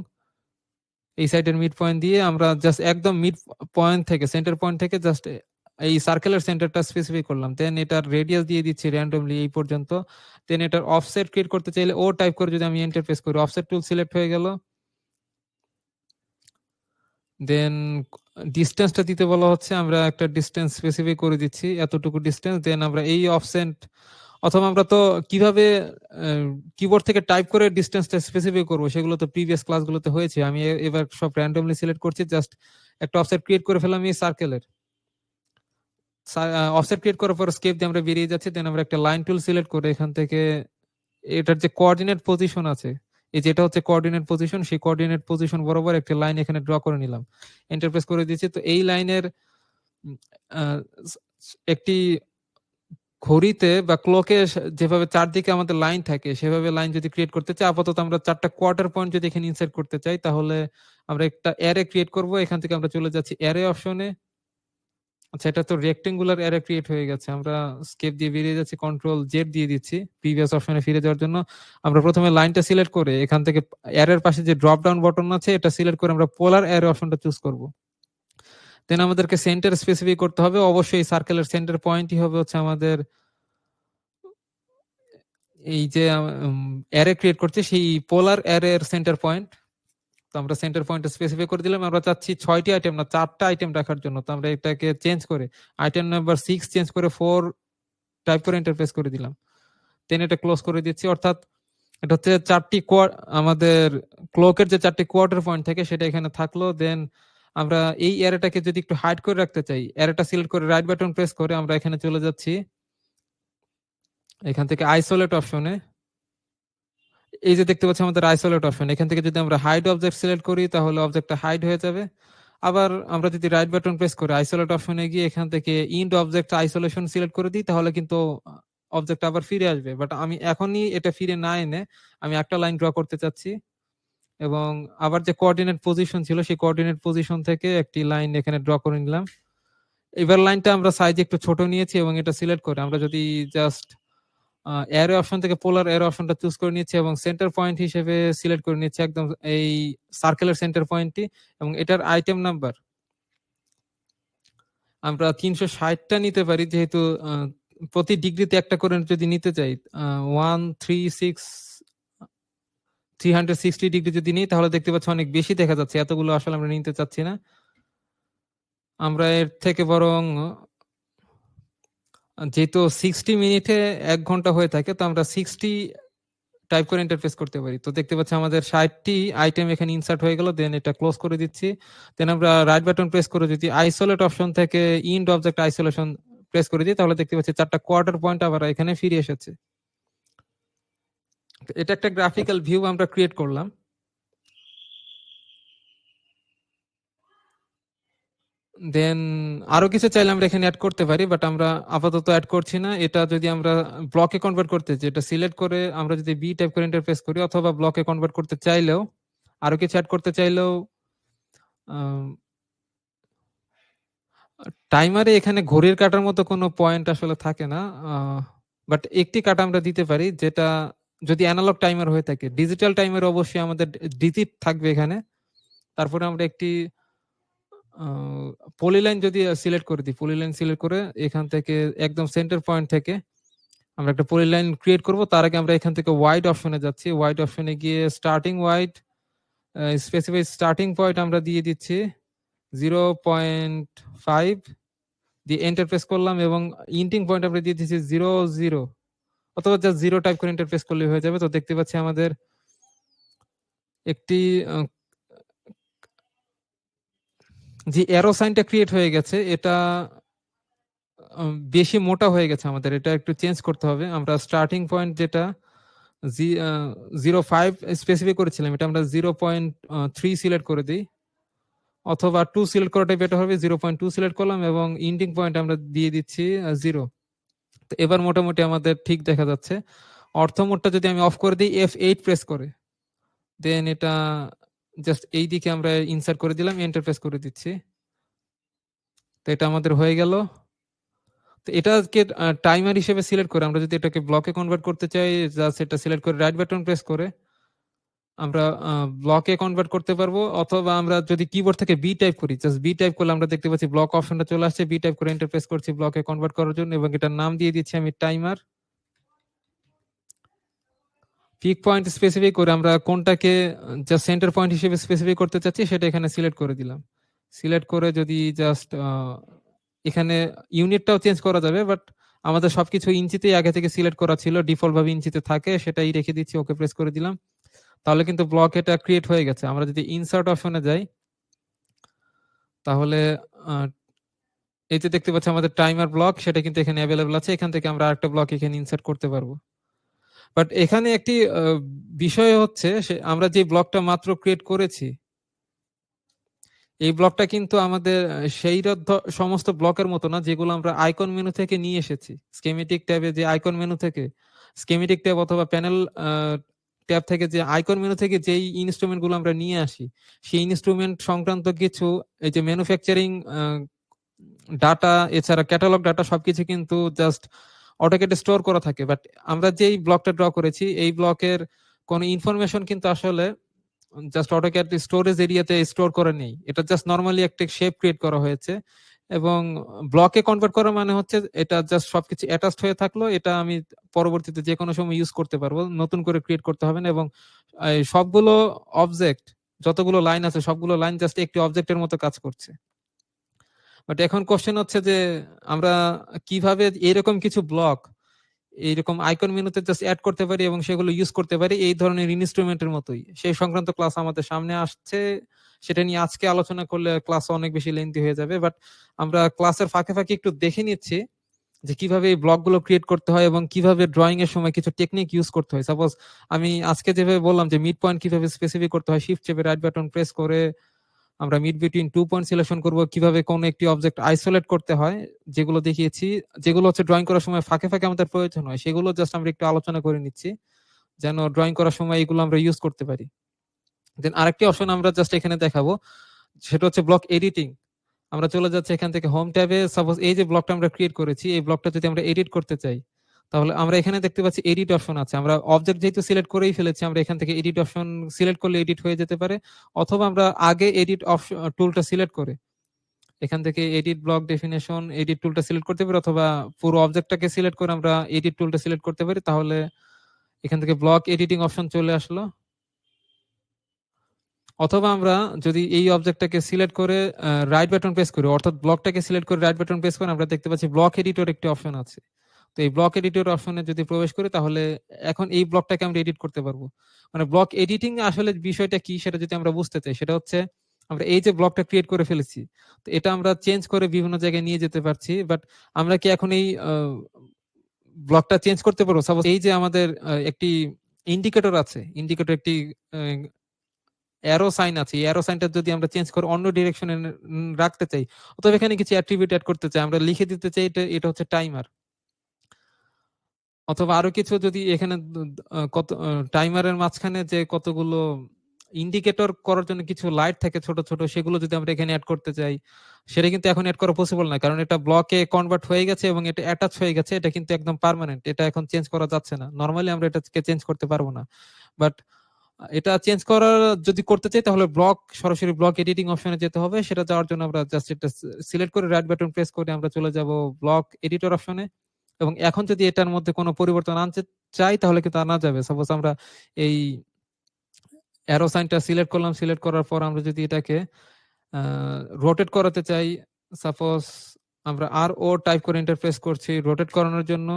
এই সাইডের মিড পয়েন্ট দিয়ে আমরা জাস্ট একদম মিড পয়েন্ট থেকে, সেন্টার পয়েন্ট থেকে জাস্ট এই সার্কেলের সেন্টারটা স্পেসিফাই করলাম। দেন এটার রেডিয়াস দিয়ে দিচ্ছি র্যান্ডমলি এই পর্যন্ত। দেন এটার অফসেট ক্রিয়েট করতে চাইলে ও টাইপ করে যদি আমি এন্টার প্রেস করি, অফসেট টুল সিলেক্ট হয়ে গেল। দেন ডিস্টেন্সটা দিতে বলা হচ্ছে, আমরা একটা ডিস্টেন্স স্পেসিফাই করে দিচ্ছি, এতটুকু ডিস্টেন্স। দেন আমরা এই অফসেট, অথবা আমরা তো কিভাবে কিবোর্ড থেকে টাইপ করে ডিস্টেন্সটা স্পেসিফাই করবো সেগুলো তো প্রিভিয়াস ক্লাসগুলোতে হয়েছে। আমি এবার সব র্যান্ডমলি সিলেক্ট করছি, জাস্ট একটা অফসেট ক্রিয়েট করে ফেলাম এই সার্কেলের। অফসেট ক্রিয়েট করার পর স্কেপ দিয়ে আমরা বেরিয়ে যাচ্ছি। দেন আমরা একটা লাইন টুল সিলেক্ট করে এখান থেকে এটার যে কোঅর্ডিনেট পজিশন আছে, এই যেটা হচ্ছে কোঅর্ডিনেট পজিশন, সেই কোঅর্ডিনেট পজিশন বরাবর একটা লাইন এখানে ড্র করে নিলাম, এন্টারপ্রেস করে দিচ্ছি। তো এই লাইনের একটি ঘড়িতে বা ক্লকে যেভাবে চারদিকে আমাদের লাইন থাকে, সেভাবে লাইন যদি ক্রিয়েট করতে চাই, আপাতত আমরা 4টা কোয়ার্টার পয়েন্ট যদি এখানে ইনসার্ট করতে চাই, তাহলে আমরা একটা অ্যারে ক্রিয়েট করব। এখান থেকে আমরা চলে যাচ্ছি অ্যারে অপশনে। আচ্ছা, এটা তো রেক্টেঙ্গুলার অ্যারে ক্রিয়েট হয়ে গেছে। আমরা স্কেপ দিয়ে বেরিয়ে যাচ্ছি, কন্ট্রোল জেড দিয়ে দিচ্ছি প্রিভিয়াস অপশনে ফিরে যাওয়ার জন্য। আমরা প্রথমে লাইনটা সিলেক্ট করে এখান থেকে অ্যারের পাশে যে ড্রপ ডাউন বাটন আছে, এটা সিলেক্ট করে আমরা পোলার অ্যারে অপশনটা চুজ করব। দেন আমাদেরকে সেন্টার স্পেসিফাই করতে হবে। অবশ্যই সার্কেলের সেন্টার পয়েন্টই হবে হচ্ছে আমাদের এই যে অ্যারে ক্রিয়েট করছে সেই পোলার অ্যারের সেন্টার পয়েন্ট। তো আমরা সেন্টার পয়েন্ট স্পেসিফাই করে দিলাম। আমরা চাচ্ছি 6টি আইটেম না 4টা আইটেম রাখার জন্য। তো আমরা এটাকে চেঞ্জ করে আইটেম নাম্বার 6 চেঞ্জ করে 4 টাইপ করে ইন্টারফেস করে দিলাম। দেন এটা ক্লোজ করে দিচ্ছি। অর্থাৎ এটা হচ্ছে আমাদের ক্লকের যে 4টি কোয়ার্টার পয়েন্ট থাকে সেটা এখানে থাকলো। দেন আমরা এই অ্যারেটাকে যদি একটু হাইড করে রাখতে চাই, অ্যারেটা সিলেক্ট করে রাইট বাটন প্রেস করে আমরা এখানে চলে যাচ্ছি, এখান থেকে আইসোলেট অপশনে। এই যে দেখতে পাচ্ছি আমাদের আইসোলেট অপশন, এখান থেকে যদি আমরা হাইড অবজেক্ট সিলেক্ট করি, তাহলে অবজেক্টটা হাইড হয়ে যাবে। আবার আমরা যদি রাইট বাটন প্রেস করে আইসোলেট অপশনে গিয়ে এখান থেকে ইন্ড অবজেক্ট আইসোলেশন সিলেক্ট করে দিই, তাহলে কিন্তু অবজেক্ট আবার ফিরে আসবে। বাট আমি এখনই এটা ফিরে না এনে আমি একটা লাইন ড্র করতে চাচ্ছি, এবং আবার যে কোঅর্ডিনেট পজিশন ছিল সেই কোঅর্ডিনেট পজিশন থেকে একটি লাইন এখানে ড্র করে নিলাম। এবার লাইনটা আমরা সাইজ একটু ছোট নিয়েছি এবং এটা সিলেক্ট করে আমরা যদি জাস্ট অ্যারো অপশন থেকে পোলার অ্যারো অপশনটা চুজ করে নিচ্ছি এবং সেন্টার পয়েন্ট হিসেবে সিলেক্ট করে নিচ্ছি একদম এই সার্কেলের সেন্টার পয়েন্টটি, এবং এটার আইটেম নাম্বার আমরা 360টা নিতে পারি, যেহেতু প্রতি ডিগ্রিতে একটা করে যদি নিতে চাই, 360 ডিগ্রি যদি নিই, তাহলে দেখতে পাচ্ছি অনেক বেশি দেখা যাচ্ছে। এতগুলো আসলে আমরা নিতে চাচ্ছি না। আমরা এর থেকে বরং যেহেতু 60 মিনিটে 1 ঘন্টা হয়ে থাকে, তো আমরা টাইপ করে ইন্টারফেস করতে পারি। তো দেখতে পাচ্ছি আমাদের 60টি আইটেম এখানে ইনসার্ট হয়ে গেল। দেন এটা ক্লোজ করে দিচ্ছি। দেন আমরা রাইট বাটন প্রেস করে যদি আইসোলেট অপশন থেকে ইন্ড অবজেক্ট আইসোলেশন প্রেস করে দিই, তাহলে দেখতে পাচ্ছি 4টা কোয়ার্টার পয়েন্ট আবার এখানে ফিরে এসেছে। এটা একটা গ্রাফিক্যাল ভিউ আমরা ক্রিয়েট করলাম। দেন আরো কিছু চাইলে আমরা এখানে অ্যাড করতে পারি, বাট আমরা আপাতত অ্যাড করছি না। এটা যদি আমরা ব্লকে কনভার্ট করতে চাই, এটা সিলেক্ট করে আমরা যদি বি টাইপ করে ইন্টারফেস করি, অথবা ব্লকে কনভার্ট করতে চাইলেও, আরো কিছু অ্যাড করতে চাইলেও, টাইমারে এখানে ঘড়ির কাটার মতো কোনো পয়েন্ট আসলে থাকে না, বাট একটি কাটা আমরা দিতে পারি, যেটা যদি অ্যানালগ টাইমার হয়ে থাকে। ডিজিটাল টাইমার অবশ্যই আমাদের ডিজিট থাকবে এখানে। তারপরে আমরা একটি পলিলাইন যদি সিলেক্ট করে দিই, পলিলাইন সিলেক্ট করে এখান থেকে একদম সেন্টার পয়েন্ট থেকে আমরা একটা পলিলাইন ক্রিয়েট করব। তার আগে আমরা এখান থেকে ওয়াইড অপশনে যাচ্ছি। ওয়াইড অপশনে গিয়ে starting wide, specify starting point আমরা দিয়ে দিচ্ছি 0.5 দিয়ে এন্টার প্রেস করলাম, এবং ইন্টিং পয়েন্ট আমরা দিয়ে দিচ্ছি 0.0, অথবা জাস্ট 0 টাইপ করে এন্টার প্রেস করলে হয়ে যাবে। তো দেখতে পাচ্ছি আমাদের একটি যে অ্যারো সাইনটা ক্রিয়েট হয়ে গেছে, এটা বেশি মোটা হয়ে গেছে আমাদের, এটা একটু চেঞ্জ করতে হবে। আমরা স্টার্টিং পয়েন্ট যেটা 0.5 স্পেসিফাই করেছিলাম, এটা আমরা 0.3 সিলেক্ট করে দিই, অথবা 2 সিলেক্ট করাটাই বেটার হবে। 0.2 সিলেক্ট করলাম এবং ইন্ডিং পয়েন্ট আমরা দিয়ে দিচ্ছি 0। তো এবার মোটামুটি আমাদের ঠিক দেখা যাচ্ছে। অর্থ মোডটা যদি আমি অফ করে দিই F8 প্রেস করে, দেন এটা জাস্ট এই দিকে আমরা ইনসার্ট করে দিলাম, এন্টার প্রেস করে দিচ্ছি। তো এটা আমাদের হয়ে গেল। তো এটাকে টাইমার হিসেবে সিলেক্ট করে আমরা যদি এটাকে ব্লকে কনভার্ট করতে চাই, জাস্ট এটা সিলেক্ট করে রাইট বাটন প্রেস করে আমরা ব্লকে কনভার্ট করতে পারবো, অথবা আমরা যদি কিবোর্ড থেকে বি টাইপ করি, জাস্ট বি টাইপ করলে আমরা দেখতে পাচ্ছি ব্লক অপশনটা চলে আসছে। বি টাইপ করে এন্টার প্রেস করছি ব্লকে কনভার্ট করার জন্য, এবং এটার নাম দিয়ে দিচ্ছি আমি টাইমার। পিক পয়েন্ট স্পেসিফাই করে আমরা কোনটাকে জাস্ট সেন্টার পয়েন্ট হিসেবে স্পেসিফাই করতে চাচ্ছি সেটা এখানে সিলেক্ট করে দিলাম। সিলেক্ট করে যদি জাস্ট এখানে ইউনিটটাও চেঞ্জ করা যাবে, বাট আমাদের সবকিছু ইঞ্চিতেই আগে থেকে সিলেক্ট করা ছিল, ডিফল্ট ভাবে ইঞ্চিতে থাকে, সেটাই রেখে দিচ্ছি। ওকে প্রেস করে দিলাম। তাহলে কিন্তু ব্লক এটা ক্রিয়েট হয়ে গেছে। আমরা যদি ইনসার্ট অপশনে যাই, তাহলে এই যে দেখতে পাচ্ছি আমাদের টাইমার ব্লক, সেটা কিন্তু এখানে অ্যাভেলেবল আছে। এখান থেকে আমরা আরেকটা ব্লক এখানে ইনসার্ট করতে পারবো। বাট এখানে একটি বিষয় হচ্ছে, আমরা যে ব্লকটা মাত্র ক্রিয়েট করেছি, এই ব্লকটা কিন্তু আমাদের সেই সমস্ত ব্লকের মতো না যেগুলো আমরা আইকন মেনু থেকে নিয়ে এসেছি। স্কেমেটিক ট্যাবে যে আইকন মেনু থেকে, স্কেমেটিক ট্যাব অথবা প্যানেল ট্যাব থেকে যে আইকন মেনু থেকে যেই ইনস্ট্রুমেন্ট গুলো আমরা নিয়ে আসি, সেই ইনস্ট্রুমেন্ট সংক্রান্ত কিছু এই যে ম্যানুফ্যাকচারিং ডাটা, এছাড়া ক্যাটালগ ডাটা সবকিছু কিন্তু জাস্ট অটোক্যাডে স্টোর করা থাকে। বাট আমরা যেই ব্লকটা ড্র করেছি, এই ব্লকের কোনো ইনফরমেশন কিন্তু আসলে জাস্ট অটোক্যাড স্টোরেজ এরিয়াতে স্টোর করে নেই। এটা জাস্ট নরমালি একটা শেপ ক্রিয়েট করা হয়েছে, এবং ব্লকে কনভার্ট করা মানে হচ্ছে এটা জাস্ট সবকিছু অ্যাটাচড হয়ে থাকলো, এটা আমি পরবর্তীতে যে কোনো সময় ইউজ করতে পারবো, নতুন করে ক্রিয়েট করতে হবে না। এবং সবগুলো অবজেক্ট, যতগুলো লাইন আছে সবগুলো লাইন জাস্ট একটি অবজেক্টের মতো কাজ করছে। বাট এখন কোশ্চেন হচ্ছে যে আমরা কিভাবে এরকম কিছু ব্লক এইরকম আইকন মেনুতে জাস্ট অ্যাড করতে পারি এবং সেগুলো ইউজ করতে পারি এই ধরনের ইনস্ট্রুমেন্টের মতোই। সেই সংক্রান্ত ক্লাস আমাদের সামনে আসছে, সেটা নিয়ে আজকে আলোচনা করলে ক্লাস অনেক বেশি লেন্থি হয়ে যাবে। বাট আমরা ক্লাসের ফাঁকে ফাঁকে একটু দেখে নিচ্ছি যে কিভাবে এই ব্লকগুলো ক্রিয়েট করতে হয় এবং কিভাবে ড্রয়িং এর সময় কিছু টেকনিক ইউজ করতে হয়। সাপোজ আমি আজকে যেভাবে বললাম যে মিড পয়েন্ট কিভাবে স্পেসিফিক করতে হয়, শিফট চেপে রাইট বাটন প্রেস করে আমরা মিড বিটুইন 2 পয়েন্ট সিলেকশন করব, কিভাবে কোন একটি অবজেক্ট আইসোলেট করতে হয়, যেগুলো দেখিয়েছি, যেগুলো হচ্ছে ড্রয়িং করার সময় ফাঁকে ফাঁকে আমাদের প্রয়োজন হয়, সেগুলো জাস্ট আমরা একটু আলোচনা করে নিচ্ছি যেন ড্রয়িং করার সময় এগুলো আমরা ইউজ করতে পারি। দেন আরেকটি অপশন আমরা জাস্ট এখানে দেখাবো, সেটা হচ্ছে ব্লক এডিটিং। আমরা চলে যাচ্ছি এখান থেকে হোম ট্যাবে। সাপোজ এই যে ব্লকটা আমরা ক্রিয়েট করেছি, এই ব্লকটা যদি আমরা এডিট করতে চাই, তাহলে আমরা এখানে দেখতে পাচ্ছি এডিট অপশন আছে। আমরা অবজেক্ট যেহেতু সিলেক্ট করেই ফেলেছি, আমরা এখান থেকে এডিট অপশন সিলেক্ট করলে এডিট হয়ে যেতে পারে, অথবা আমরা আগে এডিট অপশন টুলটা সিলেক্ট করে এখান থেকে এডিট ব্লক ডেফিনেশন এডিট টুলটা সিলেক্ট করতে পারি, অথবা পুরো অবজেক্টটাকে সিলেক্ট করে আমরা এডিট টুলটা সিলেক্ট করতে পারি। তাহলে এখান থেকে ব্লক এডিটিং অপশন চলে আসলো। অথবা আমরা যদি এই অবজেক্টটাকে সিলেক্ট করে রাইট বাটন প্রেস করি, অর্থাৎ ব্লকটাকে সিলেক্ট করে রাইট বাটন প্রেস করে, আমরা দেখতে পাচ্ছি ব্লক এডিটর একটি অপশন আছে। তো এই ব্লক এডিটর অপশনে যদি প্রবেশ করি তাহলে এখন এই ব্লকটাকে আমরা এডিট করতে পারবো। মানে ব্লক এডিটিং আসলে বিষয়টা কি সেটা যদি আমরা বুঝতে চাই, সেটা হচ্ছে আমরা এই যে ব্লকটা ক্রিয়েট করে ফেলেছি, তো এটা আমরা চেঞ্জ করে বিভিন্ন জায়গায় নিয়ে যেতে পারছি। বাট আমরা কি এখন এই ব্লকটা চেঞ্জ করতে পারবো? সাপোজ এই যে আমাদের একটি ইন্ডিকেটর আছে, ইন্ডিকেটর একটি অ্যারো সাইন আছে, এই অ্যারো সাইনটা যদি আমরা চেঞ্জ করে অন্য ডিরেকশনে রাখতে চাই, অথবা এখানে কিছু অ্যাট্রিবিউট অ্যাড করতে চাই, আমরা লিখে দিতে চাই এটা হচ্ছে টাইমার, অথবা আরো কিছু যদি এখানে কত টাইমারের মাঝখানে যে কতগুলো ইন্ডিকেটর করার জন্য কিছু লাইট থাকে ছোট ছোট, সেগুলো যদি আমরা এখানে অ্যাড করতে চাই, সেটা কিন্তু এখন অ্যাড করা পসিবল না, কারণ এটা ব্লকে কনভার্ট হয়ে গেছে এবং এটা অ্যাটাচ হয়ে গেছে। এটা কিন্তু একদম পার্মানেন্ট, এটা এখন চেঞ্জ করা যাচ্ছে না। নরমালি আমরা এটাকে চেঞ্জ করতে পারবো না। বাট এটা চেঞ্জ করার যদি করতে চাই তাহলে সরাসরি ব্লক এডিটিং অপশনে যেতে হবে। সেটা যাওয়ার জন্য আমরা জাস্ট এটা সিলেক্ট করে রাইট বাটন প্রেস করে আমরা চলে যাব ব্লক এডিটর অপশনে। এবং এখন যদি এটার মধ্যে কোনো পরিবর্তন আনতে চাই তাহলে কিন্তু আনা যাবে। সাপোজ আমরা এই অ্যারো সাইনটা সিলেক্ট করলাম, সিলেক্ট করার পর আমরা যদি এটাকে রোটেট করাতে চাই, সাপোজ আমরা আর ও টাইপ করে ইন্টারফেস করছি, রোটেট করানোর জন্য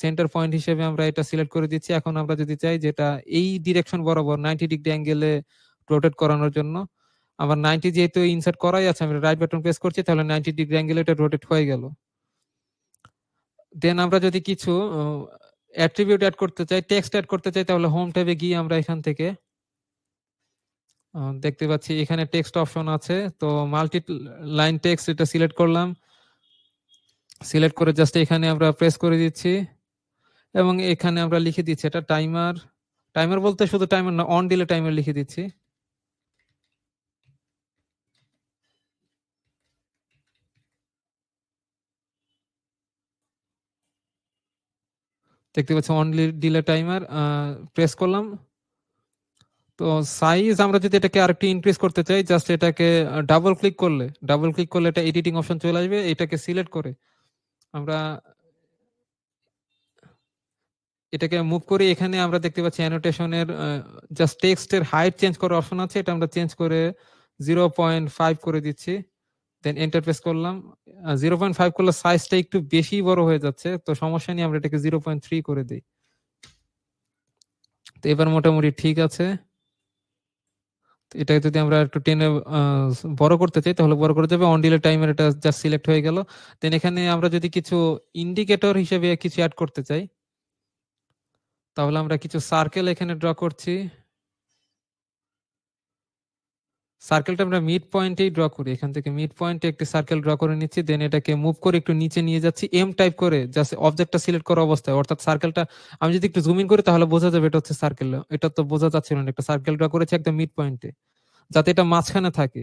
সেন্টার পয়েন্ট হিসেবে আমরা এটা সিলেক্ট করে দিচ্ছি। এখন আমরা যদি চাই যেটা এই ডিরেকশন বরাবর 90 ডিগ্রি অ্যাঙ্গেলে রোটেট করানোর জন্য, আমার 90 যেহেতু ইনসার্ট করাই আছে, আমি রাইট বাটন প্রেস করছি, তাহলে 90 ডিগ্রি অ্যাঙ্গেলে এটা রোটেট হয়ে গেল। দেন আমরা যদি কিছু অ্যাট্রিবিউট অ্যাড করতে চাই, টেক্সট অ্যাড করতে চাই, তাহলে হোম ট্যাবে গিয়ে আমরা এখান থেকে দেখতে পাচ্ছি এখানে টেক্সট অপশন আছে। তো মাল্টি লাইন টেক্সট এটা সিলেক্ট করলাম, সিলেক্ট করে জাস্ট এখানে আমরা প্রেস করে দিচ্ছি এবং এখানে আমরা লিখে দিচ্ছি এটা টাইমার। টাইমার বলতে শুধু টাইমার না, অন ডিলে টাইমার লিখে দিচ্ছি। দেখতে পাচ্ছি অন ডিলে টাইমার, প্রেস করলাম। তো সাইজ আমরা যদি এটাকে আরেকটু ইনক্রিজ করতে চাই, জাস্ট এটাকে ডাবল ক্লিক করলে এটা এডিটিং অপশন চলে আসবে। এটাকে সিলেক্ট করে আমরা এটাকে মুভ করে এখানে আমরা দেখতে পাচ্ছি অ্যানোটেশনের জাস্ট টেক্সটের হাইট চেঞ্জ করার অপশন আছে, এটা আমরা চেঞ্জ করে 0.5 করে দিচ্ছি। দেন এন্টার প্রেস করলাম। 0.5 করলে সাইজটা একটু বেশি বড় হয়ে যাচ্ছে, তো সমস্যা নেই, আমরা এটাকে 0.3 করে দিই। তো এবার মোটামুটি ঠিক আছে। এটা যদি আমরা একটু টেনে বড় করতে চাই তাহলে বড় করে যাবে। অন ডিলে টাইমার এটা জাস্ট সিলেক্ট হয়ে গেল। দেন এখানে আমরা যদি কিছু ইন্ডিকেটর হিসেবে কিছু অ্যাড করতে চাই, তাহলে আমরা কিছু সার্কেল এখানে ড্র করছি। সার্কেলটা আমরা মিড পয়েন্টেই ড্র করি, এখান থেকে মিড পয়েন্টে একটি সার্কেল ড্র করে নিচ্ছি। দেন এটাকে মুভ করে একটু নিচে নিয়ে যাচ্ছি, এম টাইপ করে জাস্ট অবজেক্টটা সিলেক্ট করা অবস্থায়, অর্থাৎ সার্কেলটা আমি যদি একটু জুম ইন করি তাহলে বোঝা যাবে এটা হচ্ছে সার্কেল। এটা তো বোঝা যাচ্ছিল না, একটা সার্কেল ড্র করেছি একদম মিড পয়েন্টে যাতে এটা মাঝখানে থাকে।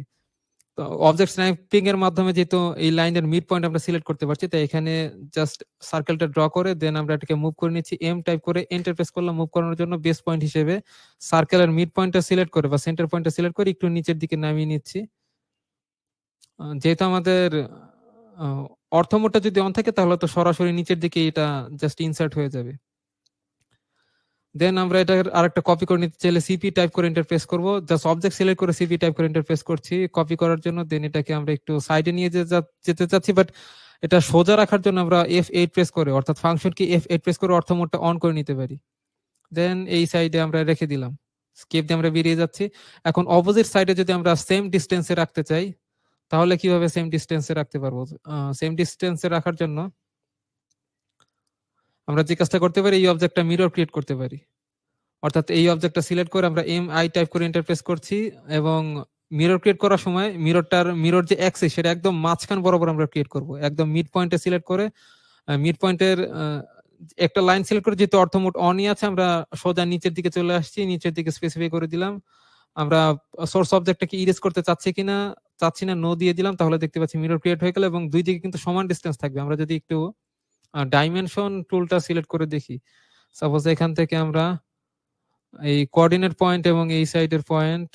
তো অবজেক্ট স্ন্যাপিং এর মাধ্যমে যেহেতু এই লাইনের মিড পয়েন্ট আমরা সিলেক্ট করতে পারছি, তাই এখানে জাস্ট সার্কেলটা ড্র করে দেন আমরা এটাকে মুভ করে নিচ্ছি, এম টাইপ করে এন্টার প্রেস করলাম। মুভ করানোর জন্য বেস পয়েন্ট হিসেবে সার্কেলের মিড পয়েন্টটা সিলেক্ট করে বা সেন্টার পয়েন্টটা সিলেক্ট করে একটু নিচের দিকে নামিয়ে নিচ্ছি। যেহেতু আমাদের অর্থমোডটা যদি অন থাকে তাহলে তো সরাসরি নিচের দিকে এটা জাস্ট ইনসার্ট হয়ে যাবে। দেন আমরা এটা আরেকটা কপি করে নিতে চাইলে সিপি টাইপ করে ইন্টারফেস করব, জাস্ট অবজেক্ট সিলেক্ট করে সিপি টাইপ করে ইন্টারফেস করছি কপি করার জন্য। দেন এটাকে আমরা একটু সাইডে নিয়ে যেতে চাচ্ছি, বাট এটা সোজা রাখার জন্য আমরা F8 প্রেস করে, অর্থাৎ ফাংশন কি F8 প্রেস করে অর্থ মোডটা অন করে নিতে পারি। দেন এই সাইডে আমরা রেখে দিলাম, স্কেপ দিয়ে আমরা বেরিয়ে যাচ্ছি। এখন অপোজিট সাইডে যদি আমরা সেম ডিস্টেন্সে রাখতে চাই তাহলে কিভাবে সেম ডিস্টেন্সে রাখতে পারবো? সেম ডিস্টেন্সে রাখার জন্য আমরা যে কাজটা করতে পারি, এই অবজেক্টটা মিরর ক্রিয়েট করতে পারি। অর্থাৎ এই অবজেক্টটা সিলেক্ট করে আমরা MI টাইপ করে ইন্টারফেস করছি এবং মিরর ক্রিয়েট করার সময় মিরর যে অ্যাক্সিস সেটা একদম মাঝখান বরাবর আমরা ক্রিয়েট করব। একদম মিড পয়েন্টে সিলেক্ট করে মিড পয়েন্টের একটা লাইন সিলেক্ট করে, যেহেতু অর্থমোড অনই আছে, আমরা সোজা নিচের দিকে চলে আসছি, নিচের দিকে স্পেসিফাই করে দিলাম। আমরা সোর্স অবজেক্টটাকে ইরেজ করতে চাচ্ছি না, নো দিয়ে দিলাম। তাহলে দেখতে পাচ্ছি মিরর ক্রিয়েট হয়ে গেল এবং দুই দিকে কিন্তু সমান ডিসটেন্স থাকবে। আমরা যদি একটু ডাইমেনশন টুলটা সিলেক্ট করে দেখি, সাপোজ এখান থেকে আমরা এই কোঅর্ডিনেট পয়েন্ট এবং এই সাইডের পয়েন্ট,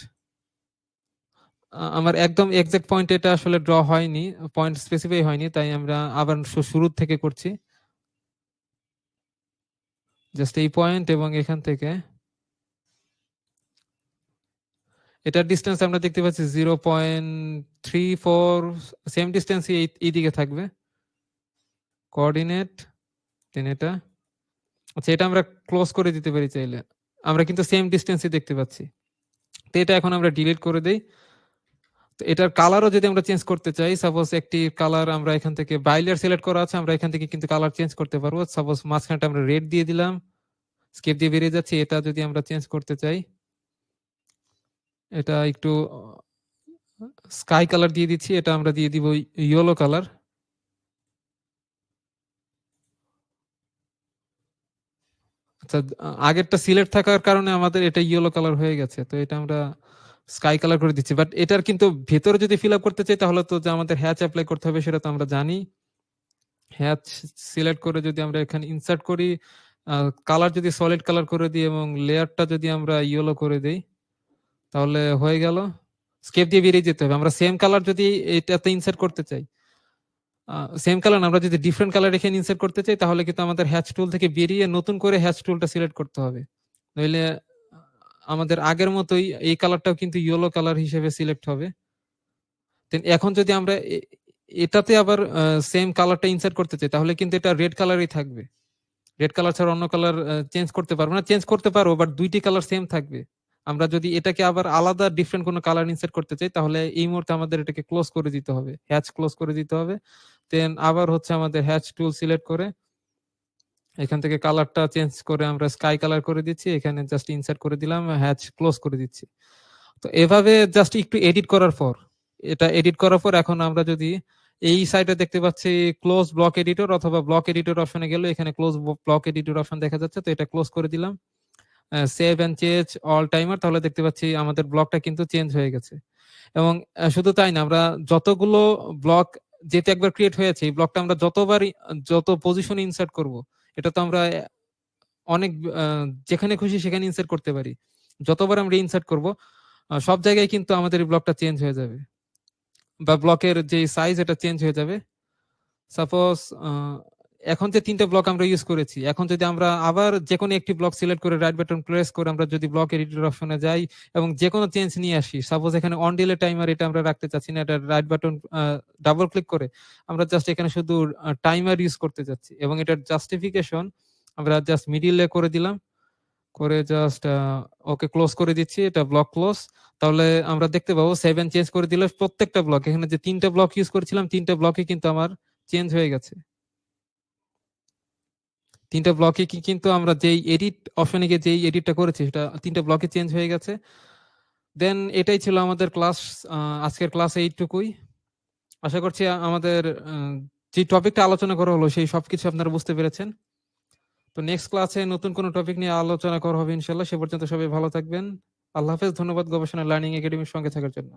আমার একদম এক্সাক্ট পয়েন্ট এটা আসলে ড্র হয়নি, পয়েন্ট স্পেসিফাই হয়নি, তাই আমরা আবার শুরু থেকে করছি। জাস্ট এই পয়েন্ট এবং এখান থেকে এটার ডিস্টেন্স আমরা দেখতে পাচ্ছি 0.34, সেম ডিস্টেন্স এই দিকে থাকবে। কোঅর্ডিনেট দেন এটা, আচ্ছা এটা আমরা ক্লোজ করে দিতে পারি চাইলে, আমরা কিন্তু সেম ডিস্টেন্সই দেখতে পাচ্ছি। তো এটা এখন আমরা ডিলিট করে দেই। তো এটার কালারও যদি আমরা চেঞ্জ করতে চাই, সাপোজ একটি কালার আমরা এখান থেকে বাইলের সিলেক্ট করা আছে, আমরা এখান থেকে কিন্তু কালার চেঞ্জ করতে পারবো। সাপোজ মাঝখানটা আমরা রেড দিয়ে দিলাম, স্কেপ দিয়ে বেরিয়ে যাচ্ছে। এটা যদি আমরা চেঞ্জ করতে চাই, এটা একটু স্কাই কালার দিয়ে দিচ্ছি, এটা আমরা দিয়ে দিব ইয়েলো কালার। আচ্ছা, আগেরটা সিলেক্ট থাকার কারণে আমাদের এটা ইয়েলো কালার হয়ে গেছে, তো এটা আমরা স্কাই কালার করে দিচ্ছি। বাট এটার কিন্তু ভেতরে যদি ফিল আপ করতে চাই তাহলে তো যে আমাদের হ্যাচ অ্যাপ্লাই করতে হবে, সেটা তো আমরা জানি। হ্যাচ সিলেক্ট করে যদি আমরা এখানে ইনসার্ট করি, কালার যদি সলিড কালার করে দিই এবং লেয়ারটা যদি আমরা ইয়েলো করে দিই, তাহলে হয়ে গেল। স্কেপ দিয়ে বেরিয়ে যেতে হবে। আমরা সেম কালার যদি এটাতে ইনসার্ট করতে চাই, সেম কালার আমরা যদি ডিফারেন্ট কালার এখানে ইনসার্ট করতে চাই, তাহলে কিন্তু আমাদের হ্যাচ টুল থেকে বেরিয়ে নতুন করে হ্যাচ টুলটা সিলেক্ট করতে হবে। নইলে আমাদের আগের মতোই এই কালারটাও কিন্তু ইয়েলো কালার হিসেবে সিলেক্ট হবে। এখন যদি আমরা এটাতে আবার সেম কালারটা ইনসার্ট করতে চাই, তাহলে কিন্তু এটা রেড কালারই থাকবে। রেড কালার ছাড়া অন্য কালার চেঞ্জ করতে পারবো না। চেঞ্জ করতে পারবো, বাট দুইটি কালার সেম থাকবে। আমরা যদি এটাকে আবার আলাদা ডিফারেন্ট কোনো কালার ইনসার্ট করতে চাই, তাহলে এই মুহূর্তে আমাদের এটাকে ক্লোজ করে দিতে হবে, হ্যাচ ক্লোজ করে দিতে হবে। দেন আবার হচ্ছে আমাদের হ্যাচ টুল সিলেক্ট করে এখান থেকে কালারটা চেঞ্জ করে আমরা স্কাই কালার করে দিচ্ছি, এখানে জাস্ট ইনসার্ট করে দিলাম, হ্যাচ ক্লোজ করে দিচ্ছি। তো এভাবে জাস্ট একটু এডিট করার পর, এটা এডিট করার পর এখন আমরা যদি এই সাইডে দেখতে পাচ্ছি ক্লোজ ব্লক এডিটর অথবা ব্লক এডিটর অপশনে গেলে এখানে ক্লোজ ব্লক এডিটর অপশন দেখা যাচ্ছে, তো এটা ক্লোজ করে দিলাম, save and change all timer, তাহলে দেখতে পাচ্ছি আমাদের ব্লকটা কিন্তু চেঞ্জ হয়ে গেছে। এবং শুধু তাই না, আমরা যতগুলো ব্লক যেতে একবার ক্রিয়েট হয়েছে, এই ব্লকটা আমরা যতবার যত পজিশনে ইনসার্ট করব, এটা তো আমরা অনেক যেখানে খুশি সেখানে ইনসার্ট করতে পারি। যতবার আমরা ইনসার্ট করব, সব জায়গায় কিন্তু আমাদের এই ব্লকটা চেঞ্জ হয়ে যাবে, বা ব্লকের যে সাইজ এটা চেঞ্জ হয়ে যাবে। সাপোজ এখন যে তিনটা ব্লক আমরা ইউজ করেছি, এখন যদি আমরা আবার যে কোনো একটি ব্লক সিলেক্ট করে রাইট বাটন প্রেস করে আমরা যদি ব্লক এডিটর অপশনে যাই এবং যে কোনো চেঞ্জ নিয়ে আসি, সাপোজ এখানে অন ডিলে টাইমার এটা আমরা রাখতে চাচ্ছি না, এটা রাইট বাটন ডাবল ক্লিক করে আমরা জাস্ট এখানে শুধু টাইমার ইউজ করতে যাচ্ছি, এবং এটার জাস্টিফিকেশন আমরা জাস্ট মিডিলে করে দিলাম, করে জাস্ট ওকে ক্লোজ করে দিচ্ছি, এটা ব্লক ক্লোজ। তাহলে আমরা দেখতে পাবো 7 চেঞ্জ করে দিলে প্রত্যেকটা ব্লক, এখানে যে তিনটা ব্লক ইউজ করেছিলাম তিনটা ব্লকে কিন্তু আমার চেঞ্জ হয়ে গেছে। তিনটা ব্লকে কিন্তু আমরা যেই এডিট অপশনে গিয়ে যেই এডিটটা করেছি সেটা তিনটা ব্লকে চেঞ্জ হয়ে গেছে। দেন এটাই ছিল আমাদের ক্লাস, আজকের ক্লাস এইটুকুই। আশা করছি আমাদের যে টপিকটা আলোচনা করা হলো সেই সবকিছু আপনারা বুঝতে পেরেছেন। তো নেক্সট ক্লাসে নতুন কোনো টপিক নিয়ে আলোচনা করা হবে ইনশাল্লাহ। সে পর্যন্ত সবাই ভালো থাকবেন। আল্লাহ হাফেজ। ধন্যবাদ গবেষণা লার্নিং একাডেমির সঙ্গে থাকার জন্য।